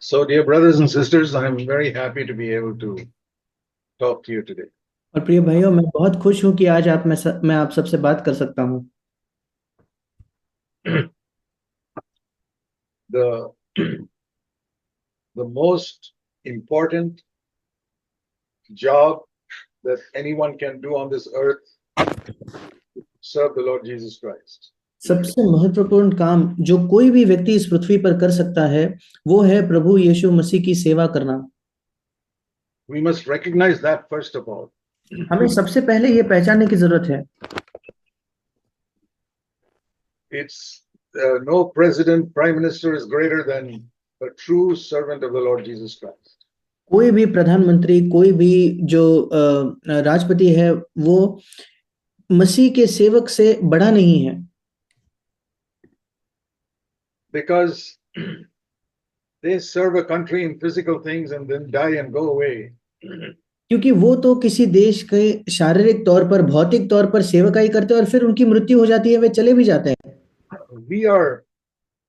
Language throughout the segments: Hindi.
So, dear brothers and sisters, I am very happy to be able to talk to you today. और प्रिय भाइयों, मैं बहुत खुश हूँ कि आज मैं आप सबसे बात कर सकता हूँ। The, the most important job that anyone can do on this earth is serve the Lord Jesus Christ. सबसे महत्वपूर्ण काम जो कोई भी व्यक्ति इस पृथ्वी पर कर सकता है, वो है प्रभु यीशु मसीह की सेवा करना। We must recognize that first of all. हमें सबसे पहले ये पहचानने की जरूरत है। It's no president, prime minister is greater than a true servant of the Lord Jesus Christ. कोई भी प्रधानमंत्री, कोई भी जो राष्ट्रपति है, वो मसीह के सेवक से बड़ा नहीं है। Because they serve a country in physical things and then die and go away. क्योंकि वो तो किसी देश के शारीरिक तौर पर, भौतिक तौर पर सेवकाई करते हैं और फिर उनकी मृत्यु हो जाती है, वे चले भी जाते हैं। We are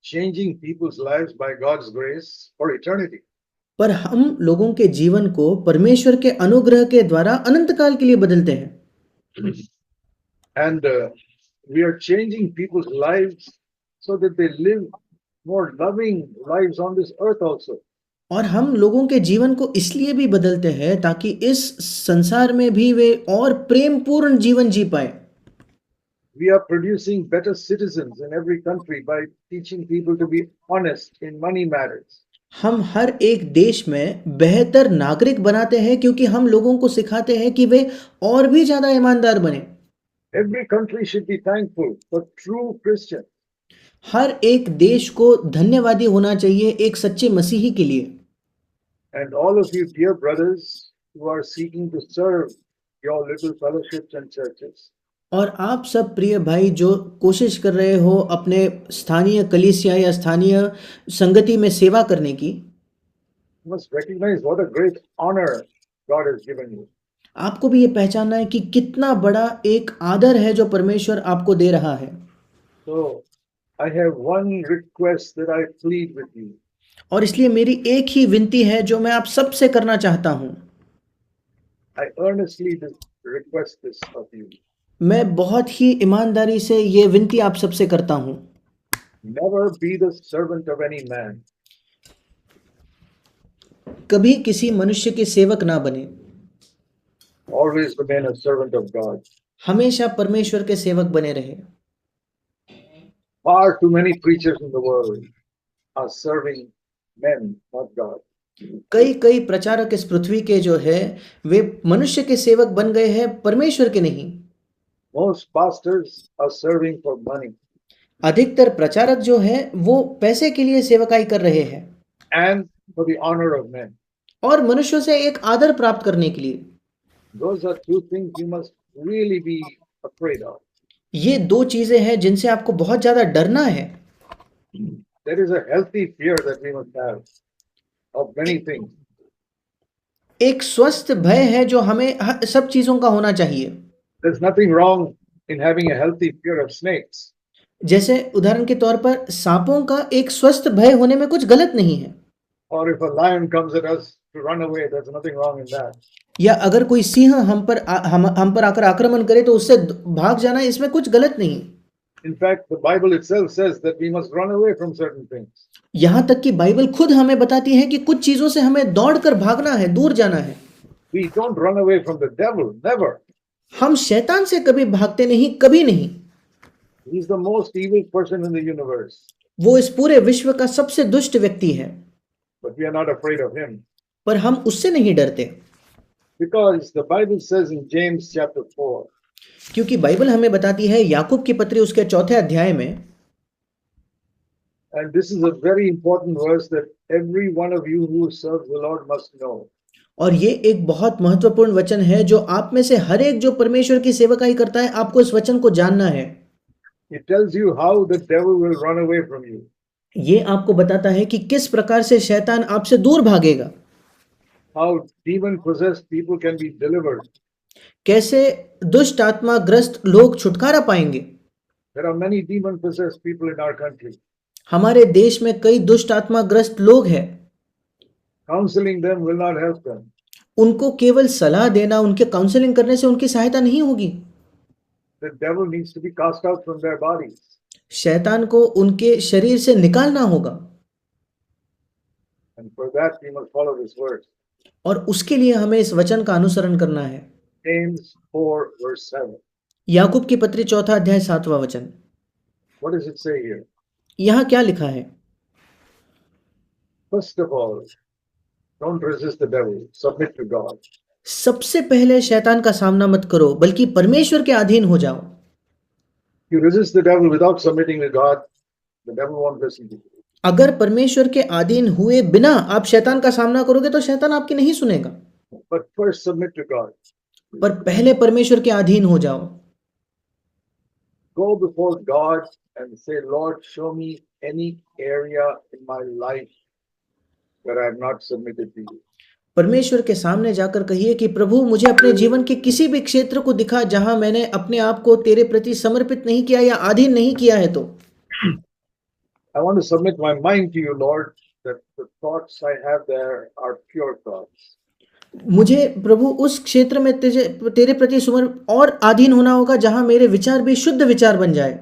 changing people's lives by God's grace for eternity. पर हम लोगों के जीवन को परमेश्वर के अनुग्रह के द्वारा अनंत काल के लिए बदलते हैं। And we are changing people's lives so that they live more loving lives on this earth also. और हम लोगों के जीवन को इसलिए भी बदलते हैं ताकि इस संसार में भी वे और प्रेम पूर्ण जीवन जी पाए। We are producing better citizens in every country by teaching people to be honest in money matters. हम हर एक देश में बेहतर नागरिक बनाते हैं क्योंकि हम लोगों को सिखाते हैं कि वे और भी ज्यादा ईमानदार बने। Every country should be thankful for true Christians. हर एक देश को धन्यवादी होना चाहिए एक सच्चे मसीही के लिए। And all of you, dear brothers, who are seeking to serve your little fellowships and churches, और आप सब प्रिय भाई जो कोशिश कर रहे हो अपने स्थानीय कलीसिया या स्थानीय संगति में सेवा करने की, must recognize what a great honor God has given you. आपको भी ये पहचानना है कि कितना बड़ा एक आदर है जो परमेश्वर आपको दे रहा है। So I have one request that I plead with you. और इसलिए मेरी एक ही विनती है जो मैं आप सबसे करना चाहता हूँ। I earnestly request this of you. मैं बहुत ही ईमानदारी से ये विनती आप सबसे करता हूँ। Never be the servant of any man. कभी किसी मनुष्य के सेवक ना बने। Always remain a servant of God. हमेशा परमेश्वर के सेवक बने रहे। Far too many preachers in the world are serving men, not God. कई प्रचारक इस पृथ्वी के जो है वे मनुष्य के सेवक बन गए हैं, परमेश्वर के नहीं। Most pastors are serving for money अधिकतर प्रचारक जो है वो पैसे के लिए सेवकाई कर रहे हैं and for the honor of men. और मनुष्यों से एक आदर प्राप्त करने के लिए। Those are two things you must really be afraid of. ये दो चीजें हैं जिनसे आपको बहुत ज्यादा डरना है। There is a healthy fear that we must have of many things. एक स्वस्थ भय है जो हमें सब चीजों का होना चाहिए। There's nothing wrong in having a healthy fear of snakes. जैसे उदाहरण के तौर पर सांपों का एक स्वस्थ भय होने में कुछ गलत नहीं है। Or if a lion comes at us to run away, there's nothing wrong in that. या अगर कोई सिंह हम पर आकर आक्रमण करे तो उससे भाग जाना, इसमें कुछ गलत नहीं। In fact, the Bible itself says that we must run away from certain things. यहाँ तक कि बाइबल खुद हमें बताती है कि कुछ चीजों से हमें दौड़कर भागना है, दूर जाना है। We don't run away from the devil, never. हम शैतान से कभी भागते नहीं, कभी नहीं। He's the most evil person in the universe. वो इस पूरे विश्व का सबसे दुष्ट व्यक्ति है। But we are not afraid of him. पर हम उससे नहीं डरते। Because the Bible says in James chapter 4, क्योंकि बाइबल हमें बताती है याकूब की पत्री उसके 4थे अध्याय में, and this is a very important verse that every one of you who serves the Lord must know. और ये एक बहुत महत्वपूर्ण वचन है जो आप में से हर एक जो परमेश्वर की सेवकाई करता है, आपको इस वचन को जानना है। It tells you how the devil will run away from you. ये आपको बताता है कि किस प्रकार से शैतान आपसे दूर भागेगा। How demon possessed people can be delivered. कैसे दुष्ट आत्मा ग्रस्त लोग छुटकारा पाएंगे। There are many demon possessed people in our country. हमारे देश में कई दुष्ट आत्मा ग्रस्त लोग हैं। Counseling them will not help them. उनको केवल सलाह देना, उनके काउंसलिंग करने से उनकी सहायता नहीं होगी। The devil needs to be cast out from their bodies. शैतान को उनके शरीर से निकालना होगा, And for that, we must follow this verse. और उसके लिए हमें इस वचन का अनुसरण करना है। James 4, verse 7. याकूब की पत्री 4 अध्याय 7वां वचन। What does it say here? यहाँ क्या लिखा है? First of all, don't resist the devil. Submit to God. सबसे पहले शैतान का सामना मत करो, बल्कि परमेश्वर के अधीन हो जाओ। You resist the devil without submitting to God, the devil won't listen to you. अगर परमेश्वर के अधीन हुए बिना आप शैतान का सामना करोगे तो शैतान आपकी नहीं सुनेगा। But first submit to God. पर पहले परमेश्वर के अधीन हो जाओ। Go before God and say, Lord, show me any area in my life that I have not submitted to you. परमेश्वर के सामने जाकर कहिए कि प्रभु मुझे अपने जीवन के किसी भी क्षेत्र को दिखा जहां मैंने अपने आप को तेरे प्रति समर्पित नहीं किया या अधीन नहीं किया है। तो I want to submit my mind to you, Lord, that the thoughts I have there are pure thoughts. मुझे प्रभु उस क्षेत्र में तेरे प्रति समर्पित और अधीन होना होगा जहां मेरे विचार भी शुद्ध विचार बन जाए।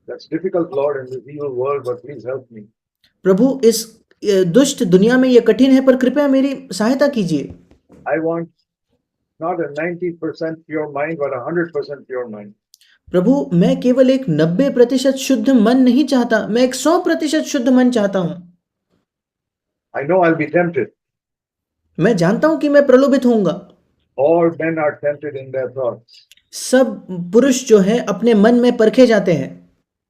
That's difficult, Lord, in this evil world, but please help me. प्रभु इस दुष्ट दुनिया में यह कठिन है, पर कृपया मेरी सहायता कीजिए। I want not a 90% pure mind, but 100% pure mind. प्रभु मैं केवल एक 90% शुद्ध मन नहीं चाहता, मैं एक 100% शुद्ध मन चाहता हूं। I know I'll be tempted. मैं जानता हूं कि मैं प्रलोभित होऊंगा। All men are tempted in their thoughts. सब पुरुष जो है अपने मन में परखे जाते हैं,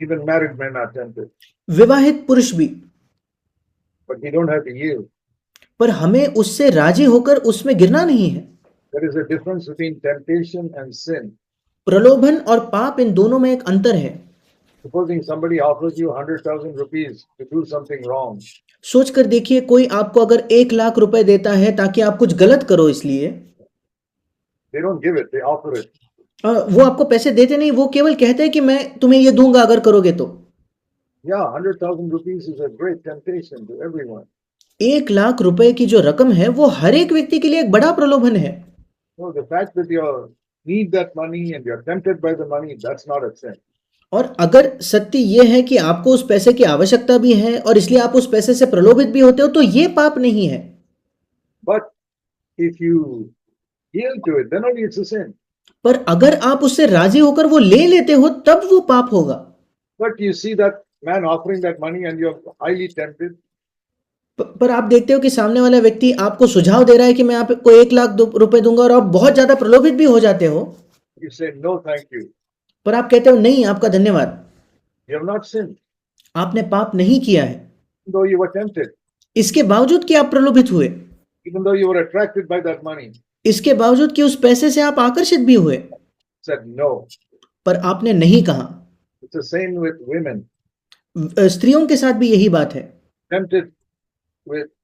Even married men are tempted. विवाहित पुरुष भी। But we don't have to yield. पर हमें उससे राजी होकर उसमें गिरना नहीं है। There is a difference between temptation and sin. प्रलोभन और पाप, इन दोनों में एक अंतर है। Supposing somebody offers you 100,000 rupees to do something wrong. सोच कर देखिए, कोई आपको अगर 1 लाख रुपए देता है ताकि आप कुछ गलत करो, इसलिए They don't give it, they offer it. वो आपको पैसे देते नहीं, वो केवल कहते हैं कि मैं तुम्हें ये दूंगा अगर करोगे तो। Yeah, 100,000 rupees is a great temptation to everyone. 1 lakh रुपए की जो रकम है वो हर एक व्यक्ति के लिए एक बड़ा प्रलोभन है। So the fact that you need that money and you're tempted by the money, that's not a sin. और अगर सत्य ये है कि आपको उस पैसे की आवश्यकता भी है और इसलिए आप उस पैसे से प्रलोभित भी होते हो, तो ये पाप नहीं है। But if you yield to it, then only it's a sin. पर अगर आप उससे राजी होकर वो ले लेते हो, तब वो पाप होगा। But you see that man offering that money and you're highly tempted. पर आप देखते हो कि सामने वाला व्यक्ति आपको सुझाव दे रहा है कि मैं आपको 1 लाख रुपए दूंगा, और आप बहुत ज्यादा प्रलोभित भी हो जाते हो। You say, no, thank you. पर आप कहते हो नहीं, आपका धन्यवाद। You have not sinned, आपने पाप नहीं किया है, though you were tempted, इसके बावजूद कि आप प्रलोभित हुए, even though you were attracted by that money. इसके बावजूद कि उस पैसे से आप आकर्षित भी हुए, Said no. पर आपने नहीं कहा। It's the same with women. स्त्रियों के साथ भी यही बात है। Tempted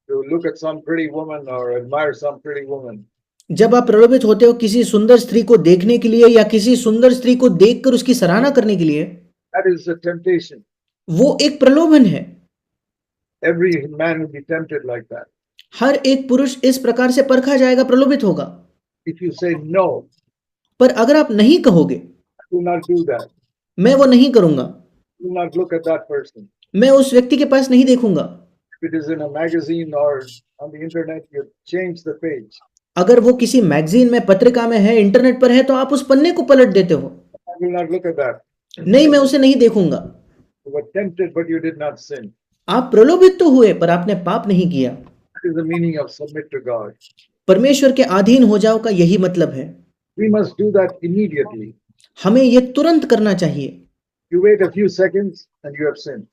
to look at some pretty woman or admire some pretty woman. जब आप प्रलोभित होते हो किसी सुंदर स्त्री को देखने के लिए या किसी सुंदर स्त्री को देखकर उसकी सराहना करने के लिए, That is a temptation. वो एक प्रलोभन है। Every man will be tempted like that. हर एक पुरुष इस प्रकार से परखा जाएगा, प्रलोभित होगा। If you say no, पर अगर आप नहीं कहोगे do not do that. मैं वो नहीं करूंगा, Do not look at that person. मैं उस व्यक्ति के पास नहीं देखूंगा, If it is in a magazine or on the internet, you change the page. अगर वो किसी मैगजीन में, पत्रिका में है, इंटरनेट पर है, तो आप उस पन्ने को पलट देते हो। I will not look at that. नहीं, मैं उसे नहीं देखूंगा। You were tempted, but you did not sin. आप प्रलोभित तो हुए, पर आपने पाप नहीं किया। That is the meaning of submit to God. परमेश्वर के अधीन हो जाओ का यही मतलब है। We must do that immediately. हमें ये तुरंत करना चाहिए। You wait a few seconds and you have sinned.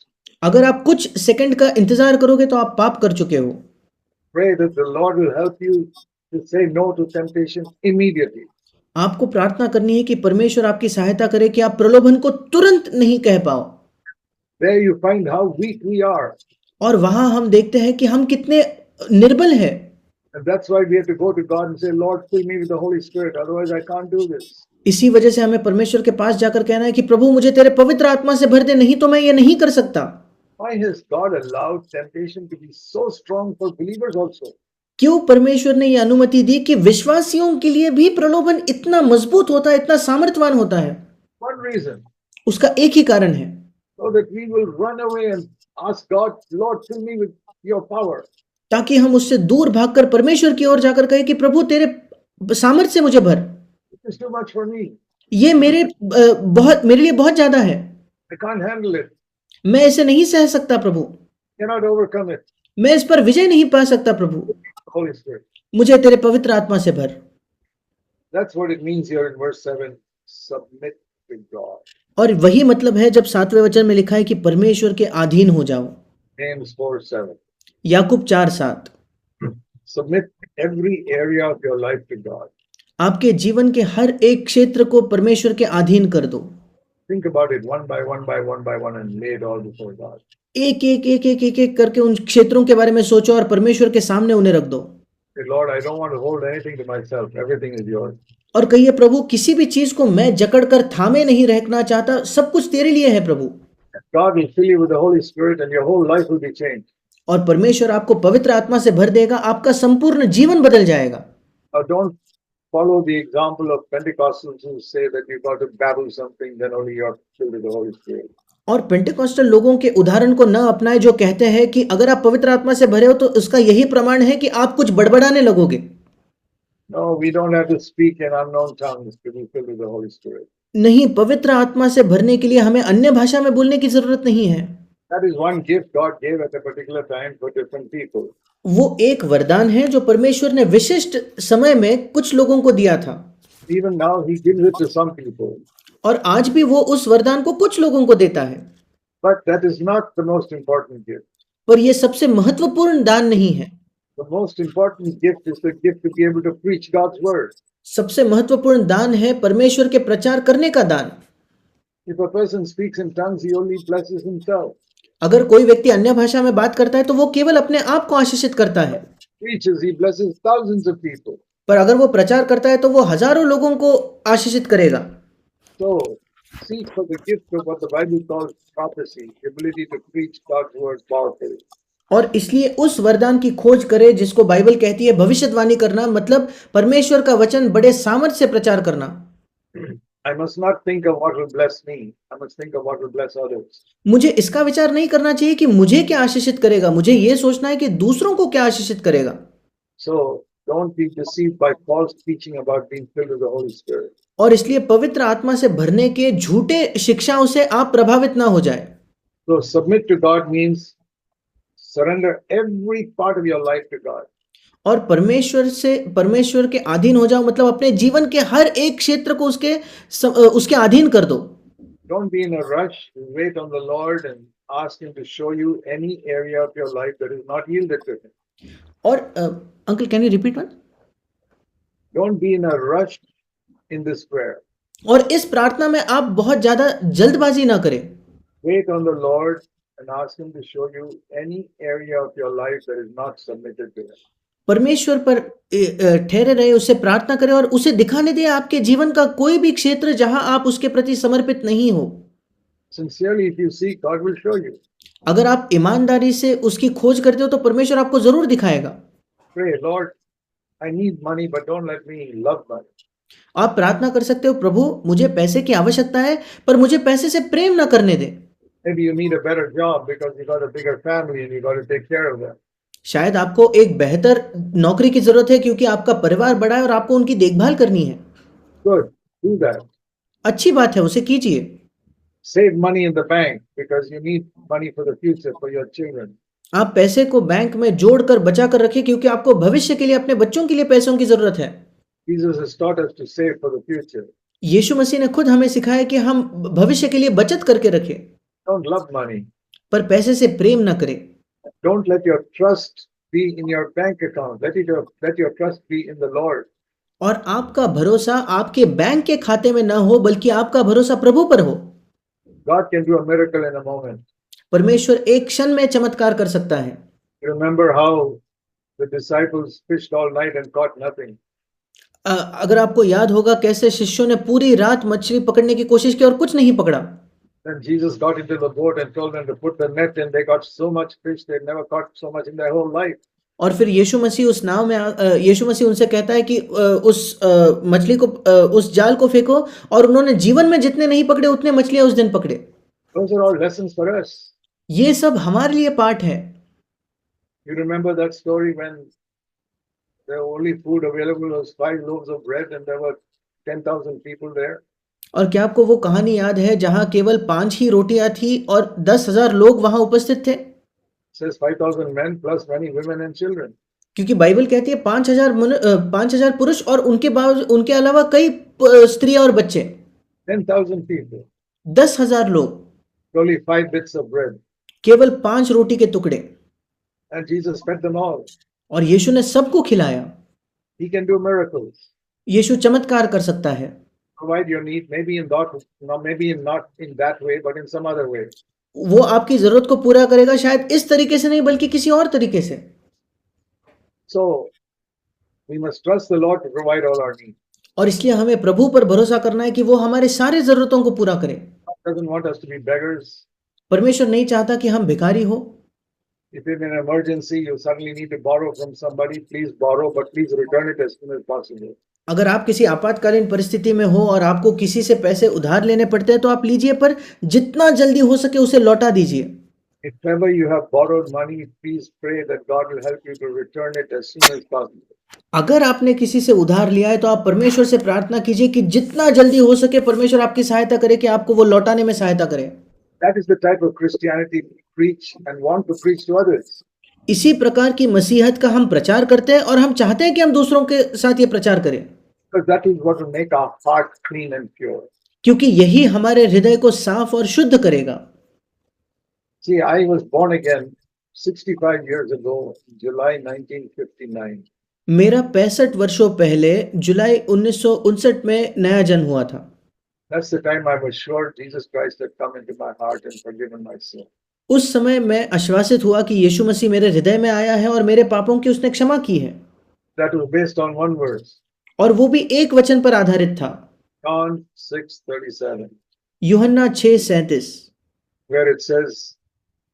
अगर आप कुछ सेकंड का इंतजार करोगे तो आप पाप कर चुके हो। Pray that the Lord will help you to say no to temptation immediately. आपको प्रार्थना करनी है कि परमेश्वर आपकी सहायता करे कि आप प्रलोभन को तुरंत नहीं कह पाओ। There you find how weak we are. और वहां हम देखते हैं कि हम कितने निर्बल हैं। And that's why we have to go to God and say, Lord, fill me with the Holy Spirit. Otherwise, I can't do this. इसी वजह से हमें परमेश्वर के पास जाकर कहना है कि प्रभु मुझे तेरे पवित्र आत्मा से भर दे, नहीं तो मैं ये नहीं कर सकता। Why has God allowed temptation to be so strong for believers also? क्यों परमेश्वर ने ये अनुमति दी कि विश्वासियों के लिए भी प्रलोभन इतना मजबूत होता है, इतना सामर्थ्यवान होता है? One reason, उसका एक ही कारण है, so that we will run away and ask God, Lord, fill me with your power. ताकि हम उससे दूर भागकर परमेश्वर की ओर जाकर कहे कि प्रभु तेरे सामर्थ्य से मुझे भर। It is too much for me. ये मेरे लिए बहुत ज्यादा है, I can't handle it. मैं इसे नहीं सह सकता प्रभु, Cannot overcome it. मैं इस पर विजय नहीं पा सकता प्रभु, Holy Spirit. मुझे तेरे पवित्र आत्मा से भर। That's what it means here in verse 7. Submit to God. और वही मतलब है जब 7वें वचन में लिखा है कि परमेश्वर के अधीन हो जाओ। James 4:7. Yakub 4:7। Submit every area of your life to God. आपके जीवन के हर एक क्षेत्र को परमेश्वर के अधीन कर दो। Think about it one by one and lay it all before God. एक करके उन क्षेत्रों के बारे में सोचो और परमेश्वर के सामने उन्हें रख दो। Say, Lord, I don't want to hold anything to myself. Everything is yours. और कहिए प्रभु किसी भी चीज को मैं जकड़ कर थामे नहीं रखना चाहता, सब कुछ तेरे लिए है प्रभु। God will fill you with the Holy Spirit and your whole life will be changed. और परमेश्वर आपको पवित्र आत्मा से भर देगा, आपका संपूर्ण जीवन बदल जाएगा। Now don't follow the example of Pentecostals who say that you've got to babble something, then only you're filled with the Holy Spirit. और पेंटेकोस्टल लोगों के उदाहरण को न अपनाए जो कहते हैं कि अगर आप पवित्र आत्मा से भरे हो तो उसका यही प्रमाण है कि आप कुछ बड़बड़ाने लगोगे। No, we don't have to speak in unknown tongues to be filled with the Holy Spirit. नहीं, पवित्र आत्मा से भरने के लिए हमें अन्य भाषा में बोलने की जरूरत नहीं है। That is one gift God gave at a particular time for different people. वो एक वरदान है जो परमेश्वर ने विशिष्ट समय में कुछ लोगों को दिया था। Even now He gives it to some people. और आज भी वो उस वरदान को कुछ लोगों को देता है। But that is not the most important gift. पर ये सबसे महत्वपूर्ण दान नहीं है। The most important gift is the gift to be able to preach God's word. सबसे महत्वपूर्ण दान है परमेश्वर के प्रचार करने का दान। If a person speaks in tongues, he only blesses himself. अगर कोई व्यक्ति अन्य भाषा में बात करता है तो वो केवल अपने आप को आशीषित करता है। Preaches, he blesses thousands of people. पर अगर वो प्रचार करता है तो वो हजारों लोगों को आशीषित करेगा। So, seek for the gift of what the Bible calls prophecy, the ability to preach God's word powerfully. और इसलिए उस वरदान की खोज करे जिसको बाइबल कहती है भविष्यवाणी करना, मतलब परमेश्वर का वचन बड़े सामर्थ्य से प्रचार करना। I must not think of what will bless me. I must think of what will bless others. मुझे इसका विचार नहीं करना चाहिए कि मुझे क्या आशीषित करेगा, मुझे ये सोचना है कि दूसरों को क्या आशीषित करेगा। So, don't be deceived by false teaching about being filled with the Holy Spirit. और इसलिए पवित्र आत्मा से भरने के झूठे शिक्षाओं से आप प्रभावित ना हो जाए। So, submit to God means surrender every part of your life to God. और परमेश्वर के अधीन हो जाओ, मतलब अपने जीवन के हर एक क्षेत्र को उसके अधीन कर दो। Don't be in a rush. Wait on the Lord and ask Him to show you any area of your life that is not yielded to Him. और uncle can you repeat one? Don't be in a rush in this prayer. और इस प्रार्थना में आप बहुत ज्यादा जल्दबाजी ना करें। Wait on the Lord and ask Him to show you any area of your life that is not submitted to Him. परमेश्वर पर ठहरे रहे, उससे प्रार्थना करें और उसे दिखाने दे आपके जीवन का कोई भी क्षेत्र जहां आप उसके प्रति समर्पित नहीं हो। Sincerely, if you seek, God will show you. अगर आप ईमानदारी से उसकी खोज करते हो तो परमेश्वर आपको जरूर दिखाएगा। Pray, Lord, I need money, but don't let me love money. आप प्रार्थना कर सकते हो, प्रभु मुझे पैसे की आवश्यकता है पर मुझे पैसे से प्रेम ना करने दे। Maybe you need a better job because you got a bigger family and you got to take care of them. शायद आपको एक बेहतर नौकरी की जरूरत है क्योंकि आपका परिवार बड़ा है और आपको उनकी देखभाल करनी है। Good, do that. अच्छी बात है, उसे कीजिए। Save money in the bank because you need money for the future for your children. आप पैसे को बैंक में जोड़कर बचा कर रखें क्योंकि आपको भविष्य के लिए अपने बच्चों के लिए पैसों की जरूरत है। Jesus has taught us to save for the future. यीशु मसीह ने खुद हमें सिखाया कि हम भविष्य के लिए बचत करके रखें। Don't love money. पर पैसे से प्रेम न करें। Don't let your trust be in your bank account. Let your trust be in the Lord. और आपका भरोसा आपके बैंक के खाते में न हो बल्कि आपका भरोसा प्रभु पर हो। God can do a miracle in a moment. परमेश्वर एक क्षण में चमत्कार कर सकता है। Remember how the disciples fished all night and caught nothing. अगर आपको याद होगा कैसे शिष्यों ने पूरी रात मछली पकड़ने की कोशिश की और कुछ नहीं पकड़ा। Then Jesus got into the boat and told them to put the net in. They got so much fish, they'd never caught so much in their whole life. और फिर यीशु मसीह उस नाव में यीशु मसीह उनसे कहता है कि उस मछली को उस जाल को फेंको, और उन्होंने जीवन में जितने नहीं पकड़े उतने मछलियां उस दिन पकड़े। Those are all lessons for us. ये सब हमारे लिए पाठ है। You remember that story when the only food available was 5 loaves of bread and there were 10,000 people there? और क्या आपको वो कहानी याद है जहां केवल 5 ही रोटियां थी और 10,000 लोग वहां उपस्थित थे? It says 5,000 men plus many women and children. क्योंकि बाइबल कहती है 5,000 पुरुष और उनके अलावा कई स्त्रियां और बच्चे। 10,000 people. 10,000 लोग, Only 5 bits of bread. केवल 5 रोटी के टुकड़े, And Jesus fed them all. और यीशु ने सबको खिलाया। He can do miracles. यीशु चमत्कार कर सकता है। Provide your need, maybe in that, no, maybe not in that way, but in some other way. वो आपकी जरूरत को पूरा करेगा, शायद इस तरीके से नहीं बल्कि किसी और तरीके से। So we must trust the Lord to provide all our needs. और इसलिए हमें प्रभु पर भरोसा करना है कि वो हमारे सारे जरूरतों को पूरा करे। God doesn't want us to be beggars. परमेश्वर नहीं चाहता कि हम भिखारी हो। If you're in an emergency, you suddenly need to borrow from somebody, please borrow, but please return it as soon as possible. अगर आप किसी आपातकालीन परिस्थिति में हो और आपको किसी से पैसे उधार लेने पड़ते हैं तो आप लीजिए, पर जितना जल्दी हो सके उसे लौटा दीजिए। If ever you have borrowed money, please pray that God will help you to return it as soon as possible. अगर आपने किसी से उधार लिया है तो आप परमेश्वर से प्रार्थना कीजिए कि जितना जल्दी हो सके परमेश्वर आपकी सहायता करे, कि आपको वो लौटाने में सहायता करे। That is the type of Christianity we preach and want to preach to others. इसी प्रकार की मसीहत का हम प्रचार करते हैं और हम चाहते हैं कि हम दूसरों के साथ ये प्रचार करें, Because that is what will make our heart clean and pure. क्योंकि यही हमारे हृदय को साफ और शुद्ध करेगा। See, I was born again 65 years ago, July 1959. मेरा 65 वर्षों पहले जुलाई 1959 में नया जन्म हुआ था। That's the time I was sure Jesus Christ had come into my heart and forgiven my sin. उस समय मैं आश्वासित हुआ कि यीशु मसीह मेरे हृदय में आया है और मेरे पापों की उसने क्षमा की है। That was based on one verse, और वो भी एक वचन पर आधारित था, John 6:37, यूहन्ना 6:37, where it says,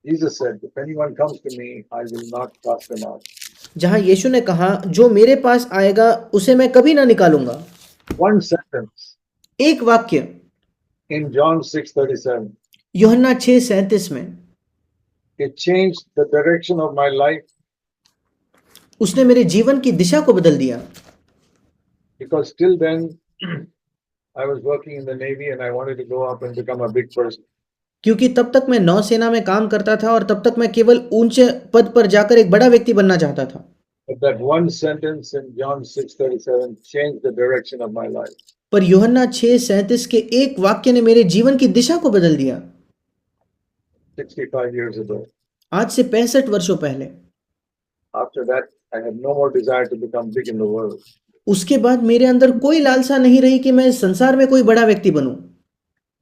Jesus said, if anyone comes to me, I will not cast him out. जहां यीशु ने कहा जो मेरे पास आएगा उसे मैं कभी ना निकालूंगा। One sentence एक वाक्य in John 6:37, यूहन्ना 6:37 में, it changed the direction of my life, उसने मेरे जीवन की दिशा को बदल दिया। because till then I was working in the Navy and I wanted to go up and become a big person. क्योंकि तब तक मैं नौसेना में काम करता था और तब तक मैं केवल ऊंचे पद पर जाकर एक बड़ा व्यक्ति बनना चाहता था। But that one sentence in John 6:37 changed the direction of my life. पर यूहन्ना 6:37 के एक वाक्य ने मेरे जीवन की दिशा को बदल दिया। 65 years ago. आज से 65 वर्षों पहले। After that, I had no more desire to become big in the world. उसके बाद मेरे अंदर कोई लालसा नहीं रही कि मैं इस संसार में कोई बड़ा व्यक्ति बनूं।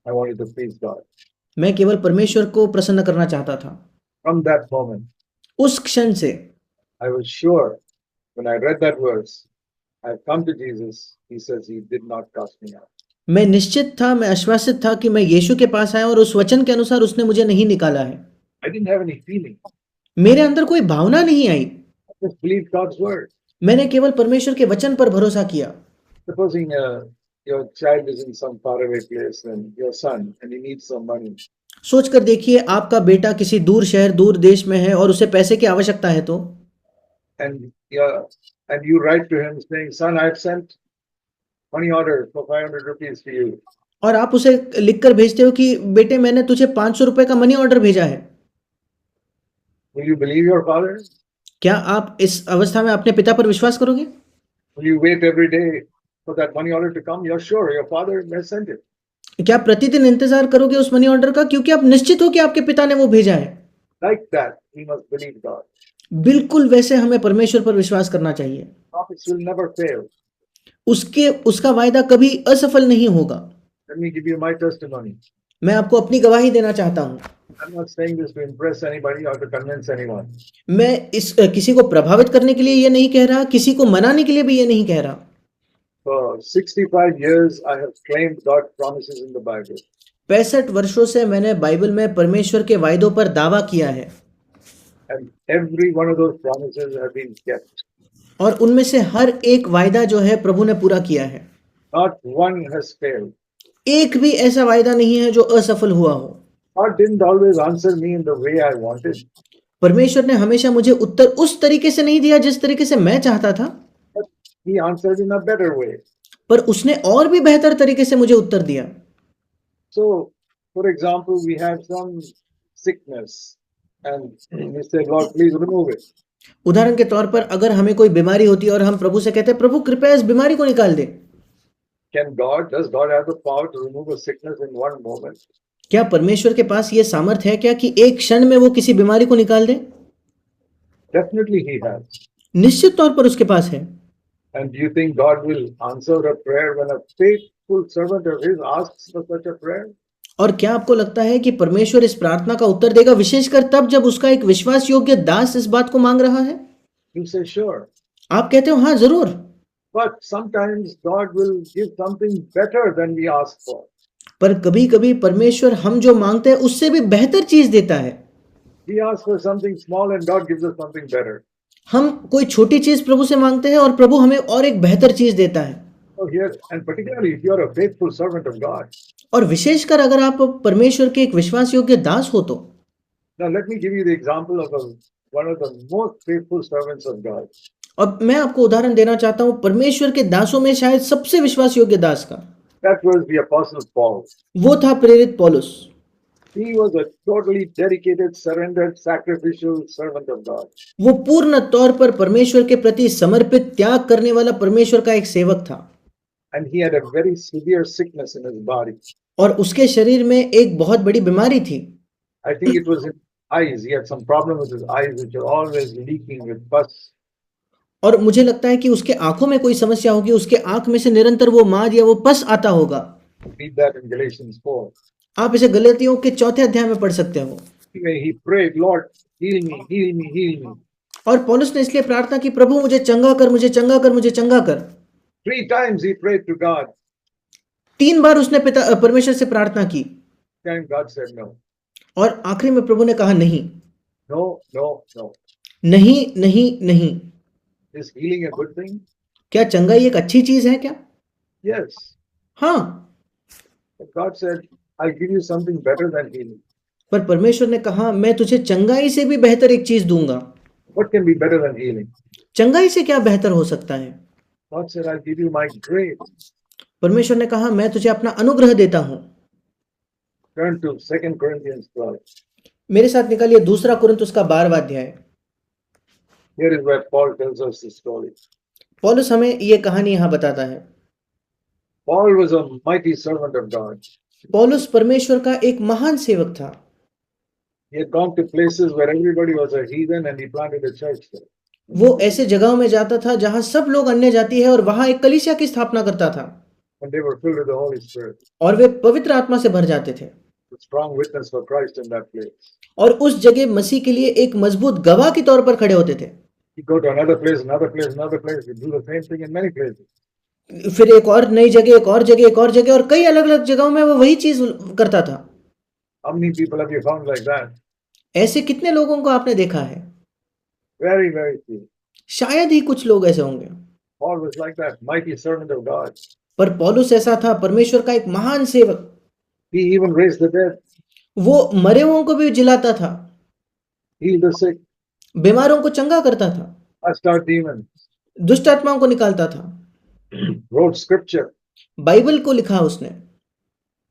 I wanted to please God. मैं केवल परमेश्वर को प्रसन्न करना चाहता था। From that moment, उस क्षण से I was sure when I read that verse, I have come to Jesus. He says he did not cast me out. मैं निश्चित था, मैं आश्वासित था कि मैं यीशु के पास आया और उस वचन के अनुसार उसने मुझे नहीं निकाला है। I didn't have any feeling. मेरे अंदर कोई भावना नहीं आई, I just believed God's word. मैंने केवल परमेश्वर के वचन पर भरोसा किया। Supposing your child is in some faraway place and your son and he needs some money. सोच कर देखिए, आपका बेटा किसी दूर शहर दूर देश में है और उसे पैसे की आवश्यकता है तो, And you write to him saying, son, I have sent money order for 500 rupees to you. और आप उसे लिखकर भेजते हो कि बेटे मैंने तुझे 500 रुपए का मनी ऑर्डर भेजा है। Will you believe your father? क्या आप इस अवस्था में अपने पिता पर विश्वास करोगे? Will you wait every day for that money order to come? You're sure your father has sent it. क्या प्रतिदिन इंतजार करोगे उस मनी ऑर्डर का, क्योंकि आप निश्चित हो कि आपके पिता ने वो भेजा है? Like that, we must believe God. बिल्कुल वैसे हमें परमेश्वर पर विश्वास करना चाहिए। Prophets will never fail. उसका वायदा कभी असफल नहीं होगा। Let me give you my testimony. मैं आपको अपनी गवाही देना चाहता हूँ। I'm not saying this to impress anybody or to convince anyone. मैं किसी को प्रभावित करने के लिए ये नहीं कह रहा, किसी को मनाने के लिए भी ये नहीं कह रहा। For 65 years, I have claimed God's promises in the Bible. 65 वर्षों से मैंने बाइबल में परमेश्वर के वायदों पर दावा किया है and every one of those promises have been kept. और उनमें से हर एक वायदा जो है प्रभु ने पूरा किया है। Not one has failed. एक भी ऐसा वायदा नहीं है जो असफल हुआ हो। God didn't always answer me in the way I wanted, परमेश्वर ने हमेशा मुझे उत्तर उस तरीके से नहीं दिया जिस तरीके से मैं चाहता था, but He answered in a better way. पर उसने और भी बेहतर तरीके से मुझे उत्तर दिया। So, for example, we have some sickness, and we say, Lord, please remove it. उदाहरण के तौर पर अगर हमें कोई बीमारी होती है और हम प्रभु से कहते हैं, प्रभु कृपया इस बीमारी को निकाल दे। Does God have the power to remove a sickness in one moment? क्या परमेश्वर के पास ये सामर्थ्य है क्या कि एक क्षण में वो किसी बीमारी को निकाल दे? Definitely He has. निश्चित तौर पर उसके पास है। And do you think God will answer a prayer when a faithful servant of His asks for such a prayer? और क्या आपको लगता है कि परमेश्वर इस प्रार्थना का उत्तर देगा, विशेषकर तब जब उसका एक विश्वास योग्य दास इस बात को मांग रहा है? You say, sure. आप कहते हो हाँ जरूर, But sometimes God will give something better than we ask for. पर कभी कभी परमेश्वर हम जो मांगते हैं उससे भी बेहतर चीज देता है। We ask for something small and God gives us something better. हम कोई छोटी चीज प्रभु से मांगते हैं और प्रभु हमें और एक बेहतर चीज देता है। So here, and particularly if you are a faithful servant of God. और विशेषकर अगर आप परमेश्वर के एक विश्वास योग्य दास हो तो। Now let me give you the example of one of the most faithful servants of God. और मैं आपको उदाहरण देना चाहता हूं परमेश्वर के दासों में शायद सबसे विश्वास योग्य दास का। That was the Apostle Paul. वो था प्रेरित पौलुस। He was a totally dedicated, surrendered, sacrificial servant of God. वो पूर्ण तौर पर परमेश्वर के प्रति समर्पित त्याग करने वाला परमेश्वर का एक सेवक था। And he had a very severe sickness in his body. और उसके शरीर में एक बहुत बड़ी बीमारी थी। I think it was in eyes. He had some problem with his eyes, which are always leaking with pus. और मुझे लगता है कि उसके आंखों में कोई समस्या होगी, उसके आंख में से निरंतर वो माद या वो पस आता होगा। Read that in Galatians 4. आप इसे गलातियों के 4 अध्याय में पढ़ सकते हो। He prayed, Lord, heal me, heal me, heal me. और पौलुस ने इसलिए प्रार्थना की, प्रभु मुझे चंगा कर, मुझे चंगा कर, मुझे चंगा कर। 3 times he prayed to God. 3 बार उसने परमेश्वर से प्रार्थना की। And God said no. और आखिरी में प्रभु ने कहा नहीं, No, no, no. नहीं, नहीं, नहीं। Is healing a good thing? क्या चंगाई एक अच्छी चीज है क्या? Yes. हाँ। But God said, I'll give you something better than healing. पर परमेश्वर ने कहा, मैं तुझे चंगाई से भी बेहतर एक चीज दूंगा। What can be better than healing? चंगाई से क्या बेहतर हो सकता है? God said, I'll give you my grace. परमेश्वर ने कहा, मैं तुझे अपना अनुग्रह देता हूं। Turn to 2 Corinthians 12. मेरे साथ निकालिए 2 कुरिन्थुस का 12वां अध्याय। Here is where Paul tells us the story. पौलुस हमें ये कहानी यहाँ बताता है। Paul was a mighty servant of God. पौलुस परमेश्वर का एक महान सेवक था। He had gone to places where everybody was a heathen and he planted a church there. वो ऐसे जगहों में जाता था जहां सब लोग अन्य जाति है और वहां एक कलीसिया की स्थापना करता था। And they were filled with the Holy Spirit. और वे पवित्र आत्मा से भर जाते थे। A strong witness for Christ in that place. और उस जगह मसीह के लिए एक मजबूत गवाह के तौर पर खड़े होते थे। You go to another place, another place, another place. You do the same thing in many places. फिर एक और नई जगह, एक और जगह, एक और जगह, और कई अलग अलग जगहों में वो वही चीज करता था। How many people have you found like that? ऐसे कितने लोगों को आपने देखा है? Very, very few. शायद ही कुछ लोग ऐसे होंगे। Paul was like that, mighty servant of God. पर पौलुस ऐसा था, परमेश्वर का एक महान सेवक। He even raised the dead, वो मरे हुओं को भी जिलाता था, healed the sick, बीमारों को चंगा करता था, cast out demons, दुष्ट आत्माओं को निकालता था, wrote scripture. बाइबल को लिखा उसने।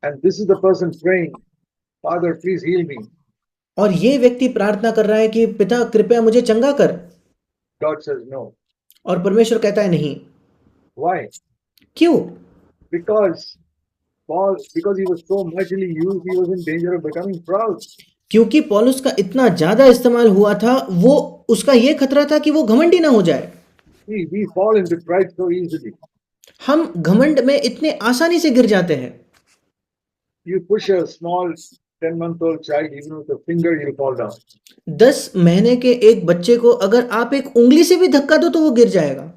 And this is the person praying, Father, please heal me. और ये व्यक्ति प्रार्थना कर रहा है कि पिता कृपया मुझे चंगा कर। God says no. और परमेश्वर कहता है नहीं। Why? क्यों? Because he was so mightily used, he was in danger of becoming proud. क्योंकि पौलुस का इतना ज्यादा इस्तेमाल हुआ था, वो उसका ये खतरा था कि वो घमंडी ना हो जाए। We fall into pride so easily. हम घमंड में इतने आसानी से गिर जाते हैं। You push a small 10-month-old child, even with a finger, he'll fall down. 10 महीने के एक बच्चे को अगर आप एक उंगली से भी धक्का दो तो वो गिर जाएगा।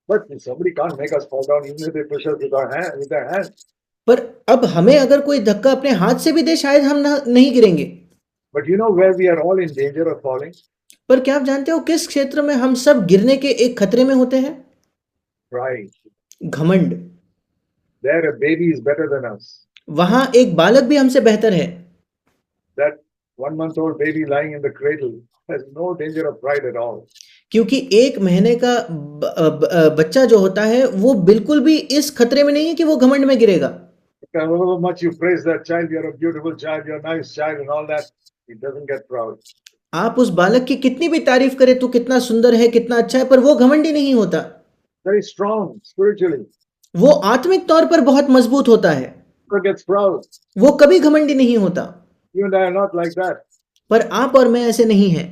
But somebody can't make us fall down even if they push us with their hand. पर अब हमें अगर कोई धक्का अपने हाथ से भी दे शायद हम नहीं गिरेंगे। But you know where we are all in danger of falling? पर क्या आप जानते हो किस क्षेत्र में हम सब गिरने के एक खतरे में होते हैं? Pride. घमंड। There a baby is better than us. वहां एक बालक भी हमसे बेहतर है। That 1 month-old baby lying in the cradle has no danger of pride at all. क्योंकि 1 महीने का बच्चा जो होता है वो बिल्कुल भी इस खतरे में नहीं है कि वो घमंड में गिरेगा। However much you praise that child, you're a beautiful child, you're a nice child and all that, he doesn't get proud. आप उस बालक की कितनी भी तारीफ करें तू कितना सुंदर है कितना अच्छा है पर वो घमंडी नहीं होता। Very strong spiritually. वो आत्मिक तौर पर बहुत मजबूत होता है। Never gets proud. वो कभी घमंडी नहीं होता। You and I are not like that. पर आप और मैं ऐसे नहीं हैं।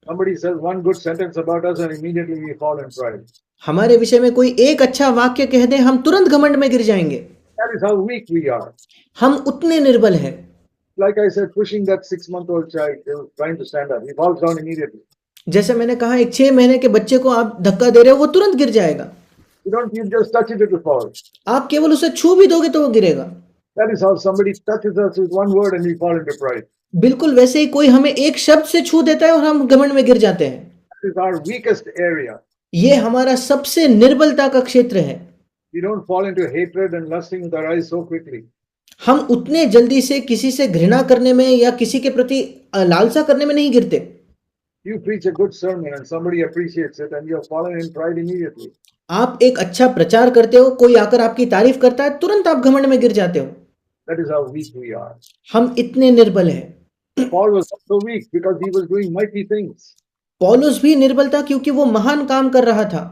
Somebody says one good sentence about us and immediately we fall in pride. हमारे विषय में कोई एक अच्छा वाक्य कह दे हम तुरंत घमंड में गिर जाएंगे। That is how weak we are. हम उतने निर्बल हैं। Like I said, pushing that 6-month-old child, he was trying to stand up. He falls down immediately. जैसे मैंने कहा एक 6 महीने के बच्चे को आप धक्का दे रहे हो वो तुरंत गिर जाएगा। You just touch it, it will fall. आप केवल उसे छू भी दोगे तो वो गिरेगा। That is how somebody touches us with one word and we fall into pride. बिल्कुल वैसे ही कोई हमें एक शब्द से छू देता है और हम घमंड में गिर जाते हैं। That is our weakest area. ये हमारा सबसे निर्बलता का क्षेत्र है। We don't fall into hatred and lusting with our eyes so quickly. हम उतने जल्दी से किसी से घृणा करने में या किसी के प्रति लालसा करने में नहीं गिरते। You preach a good sermon and somebody appreciates it and you have fallen in pride immediately. आप एक अच्छा प्रचार करते हो कोई आकर आपकी तारीफ करता है तुरंत आप घमंड में गिर जाते हो। That is how weak we are. हम इतने निर्बल हैं। Paul was so weak because he was doing mighty things. पौलुस भी निर्बल था क्योंकि वो महान काम कर रहा था।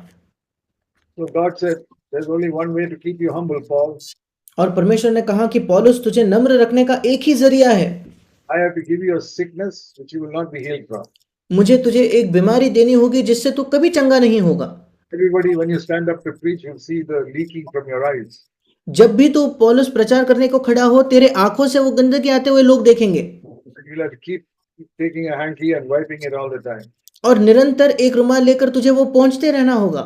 So God said, there's only one way to keep you humble, Paul. और परमेश्वर ने कहा कि पौलुस तुझे नम्र रखने का एक ही जरिया है। I have to give you a sickness which you will not be healed from. मुझे तुझे एक बीमारी देनी होगी जिससे तू कभी चंगा नहीं होगा। Everybody, when you stand up to preach, will see the leaking from your eyes. जब भी तू पौलुस प्रचार करने को खड़ा हो तेरे आंखों से वो गंदगी आते हुए लोग देखेंगे। You'll have to keep taking a hanky and wiping it all the time. और निरंतर एक रुमाल लेकर तुझे वो पोंछते रहना होगा।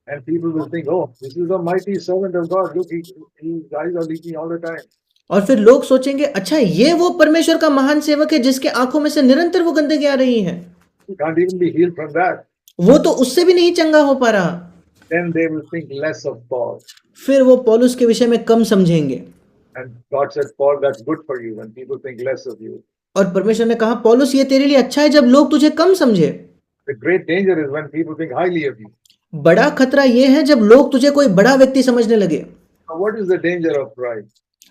And people will think, oh, this is a mighty servant of God. Look, his eyes are leaking all the time. और फिर लोग सोचेंगे अच्छा ये वो परमेश्वर का महान सेवक है जिसके आंखों में से निरंतर वो गंदगी आ रही है। He can't even be healed from that. वो तो उससे भी नहीं चंगा हो पा रहा। Then they will think less of Paul. फिर वो पौलुस के विषय में कम समझेंगे। And God said, Paul, that's good for you when people think less of you. और परमेश्वर ने कहा पौलुस ये तेरे लिए अच्छा है जब लोग तुझे कम समझे। The great danger is when people think highly of you. बड़ा खतरा ये है जब लोग तुझे कोई बड़ा व्यक्ति समझने लगे। Now, what is the danger of pride?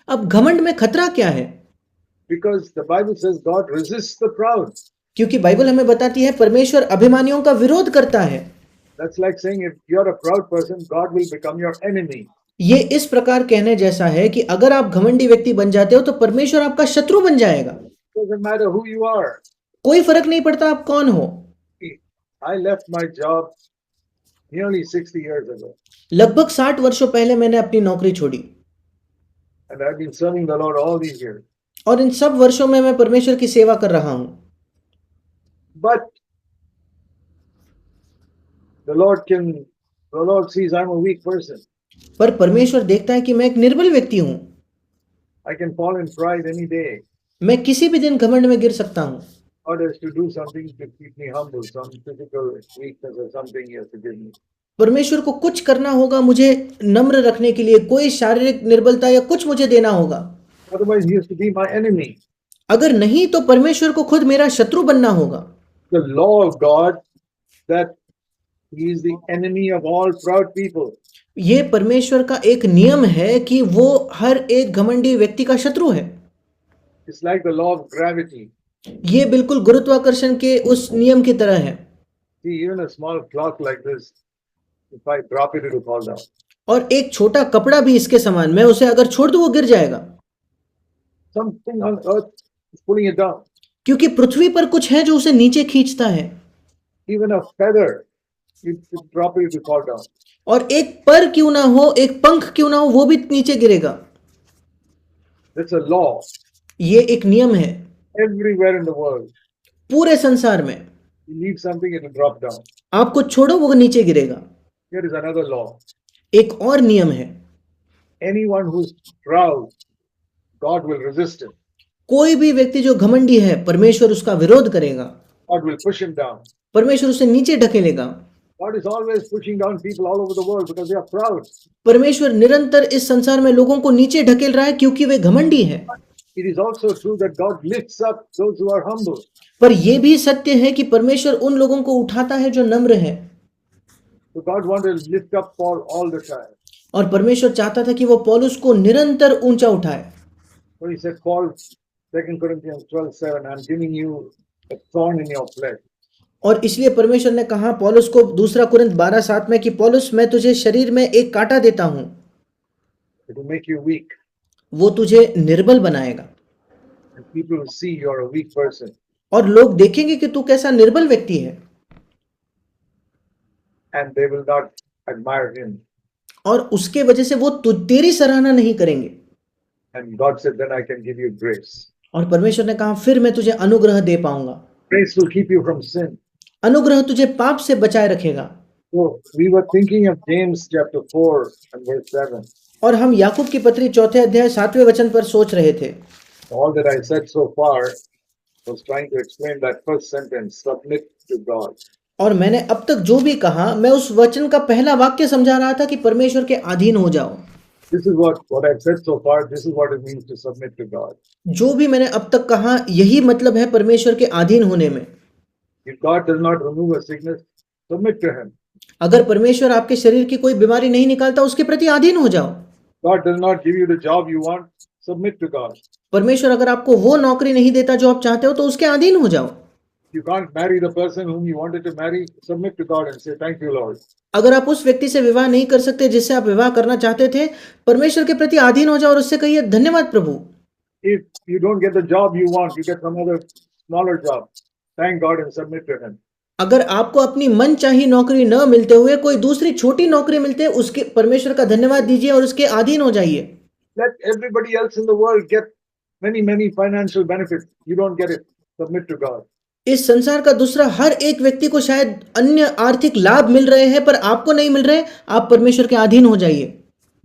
अब घमंड में खतरा क्या है? Because the Bible says God resists the proud. क्योंकि बाइबल हमें बताती है परमेश्वर अभिमानियों का विरोध करता है। That's like saying if you're a proud person, God will become your enemy. ये इस प्रकार कहने जैसा है कि अगर आप घमंडी व्यक्ति बन जाते हो तो परमेश्वर आपका शत्रु बन जाएगा। Doesn't matter who you are. कोई फर्क नहीं पड़ता आप कौन हो। I left my job nearly 60 years ago. लगभग 60 वर्षों पहले मैंने अपनी नौकरी छोड़ी। And I've been serving the Lord all these years. और इन सब वर्षों में मैं परमेश्वर की सेवा कर रहा हूं। But the Lord sees I'm a weak person. पर परमेश्वर देखता है कि मैं एक निर्बल व्यक्ति हूं। I can fall in pride any day. मैं किसी भी दिन घमंड में गिर सकता हूं। God has to do something to keep me humble, some physical weakness or something He has to give me. परमेश्वर को कुछ करना होगा मुझे नम्र रखने के लिए, कोई शारीरिक निर्बलता या कुछ मुझे देना होगा। Otherwise, He has to be my enemy. अगर नहीं तो परमेश्वर को खुद मेरा शत्रु बनना होगा। The law of God that He is the enemy of all proud people. ये परमेश्वर का एक नियम है कि वो हर एक घमंडी व्यक्ति का शत्रु है। It's like the law of gravity. ये बिल्कुल गुरुत्वाकर्षण के उस नियम की तरह है। See, even a small cloth like this, if I drop it, it will fall down. और एक छोटा कपड़ा भी इसके समान, मैं उसे अगर छोड़ दूं वो गिर जाएगा। Something on earth is pulling it down. क्योंकि पृथ्वी पर कुछ है जो उसे नीचे खींचता है। Even a feather, if you drop it, it will fall down. और एक पर क्यों ना हो, एक पंख क्यों ना हो, वो भी नीचे गिरेगा। It's a law. ये एक नियम है Everywhere in the world, पूरे संसार में। you leave something, it will drop down. आप कुछ छोड़ो वो नीचे गिरेगा। Here is another law. एक और नियम है। anyone who's proud, God will resist him. कोई भी व्यक्ति जो घमंडी है, परमेश्वर उसका विरोध करेगा, God will push him down. परमेश्वर उसे नीचे ढकेलेगा। God is always pushing down people all over the world because they are proud. परमेश्वर निरंतर इस संसार में लोगों को नीचे ढकेल रहा है क्योंकि वे घमंडी है। It is also true that God lifts up those who are humble. पर यह भी सत्य है कि परमेश्वर उन लोगों को उठाता है जो नम्र है। So God wanted to lift up Paul all the time. और परमेश्वर चाहता था कि वो पौलुस को निरंतर ऊंचा उठाए। So he said, Paul, 2 Corinthians 12:7, I'm giving you a thorn in your flesh. और इसलिए परमेश्वर ने कहा पौलुस को 2 कुरिन्थ 12:7 में कि पौलुस मैं तुझे शरीर में एक कांटा देता हूं, It will make you weak. वो तुझे निर्बल बनाएगा। And people will see you're a weak person. और लोग देखेंगे कि तू कैसा निर्बल व्यक्ति है। And they will not admire him. और उसके वजह से वो तेरी सराहना नहीं करेंगे। And God said, then I can give you grace. और परमेश्वर ने कहा फिर मैं तुझे अनुग्रह दे पाऊंगा। Grace will keep you from sin. अनुग्रह तुझे पाप से बचाए रखेगा। So we were thinking of James chapter 4 and verse 7. और हम याकूब की पत्री 4 अध्याय 7वें वचन पर सोच रहे थे। All that I said so far was trying to explain that first sentence, submit to God. और मैंने अब तक जो भी कहा मैं उस वचन का पहला वाक्य समझा रहा था कि परमेश्वर के अधीन हो जाओ। This is what I've said so far. This is what it means to submit to God. जो भी मैंने अब तक कहा यही मतलब है परमेश्वर के अधीन होने में। If God does not remove a sickness, submit to Him. अगर परमेश्वर आपके शरीर की कोई बीमारी नहीं निकालता उसके प्रति अधीन हो जाओ। God does not give you the job you want, submit to God. परमेश्वर अगर आपको वो नौकरी नहीं देता जो आप चाहते हो तो उसके अधीन हो जाओ। You can't marry the person whom you wanted to marry, submit to God and say, thank you, Lord. अगर आप उस व्यक्ति से विवाह नहीं कर सकते जिससे आप विवाह करना चाहते थे, परमेश्वर के प्रति अधीन हो जाओ और उससे कहिए धन्यवाद प्रभु। If you don't get the job you want, you get some other smaller job. Thank God and submit to Him. अगर आपको अपनी मनचाही नौकरी न मिलते हुए कोई दूसरी छोटी नौकरी मिलते है उसके परमेश्वर का धन्यवाद दीजिए और उसके अधीन हो जाइए। Let everybody else in the world get many financial benefits. You don't get it. Submit to God. इस संसार का दूसरा हर एक व्यक्ति को शायद अन्य आर्थिक लाभ मिल रहे हैं पर आपको नहीं मिल रहे, आप परमेश्वर के अधीन हो जाइए।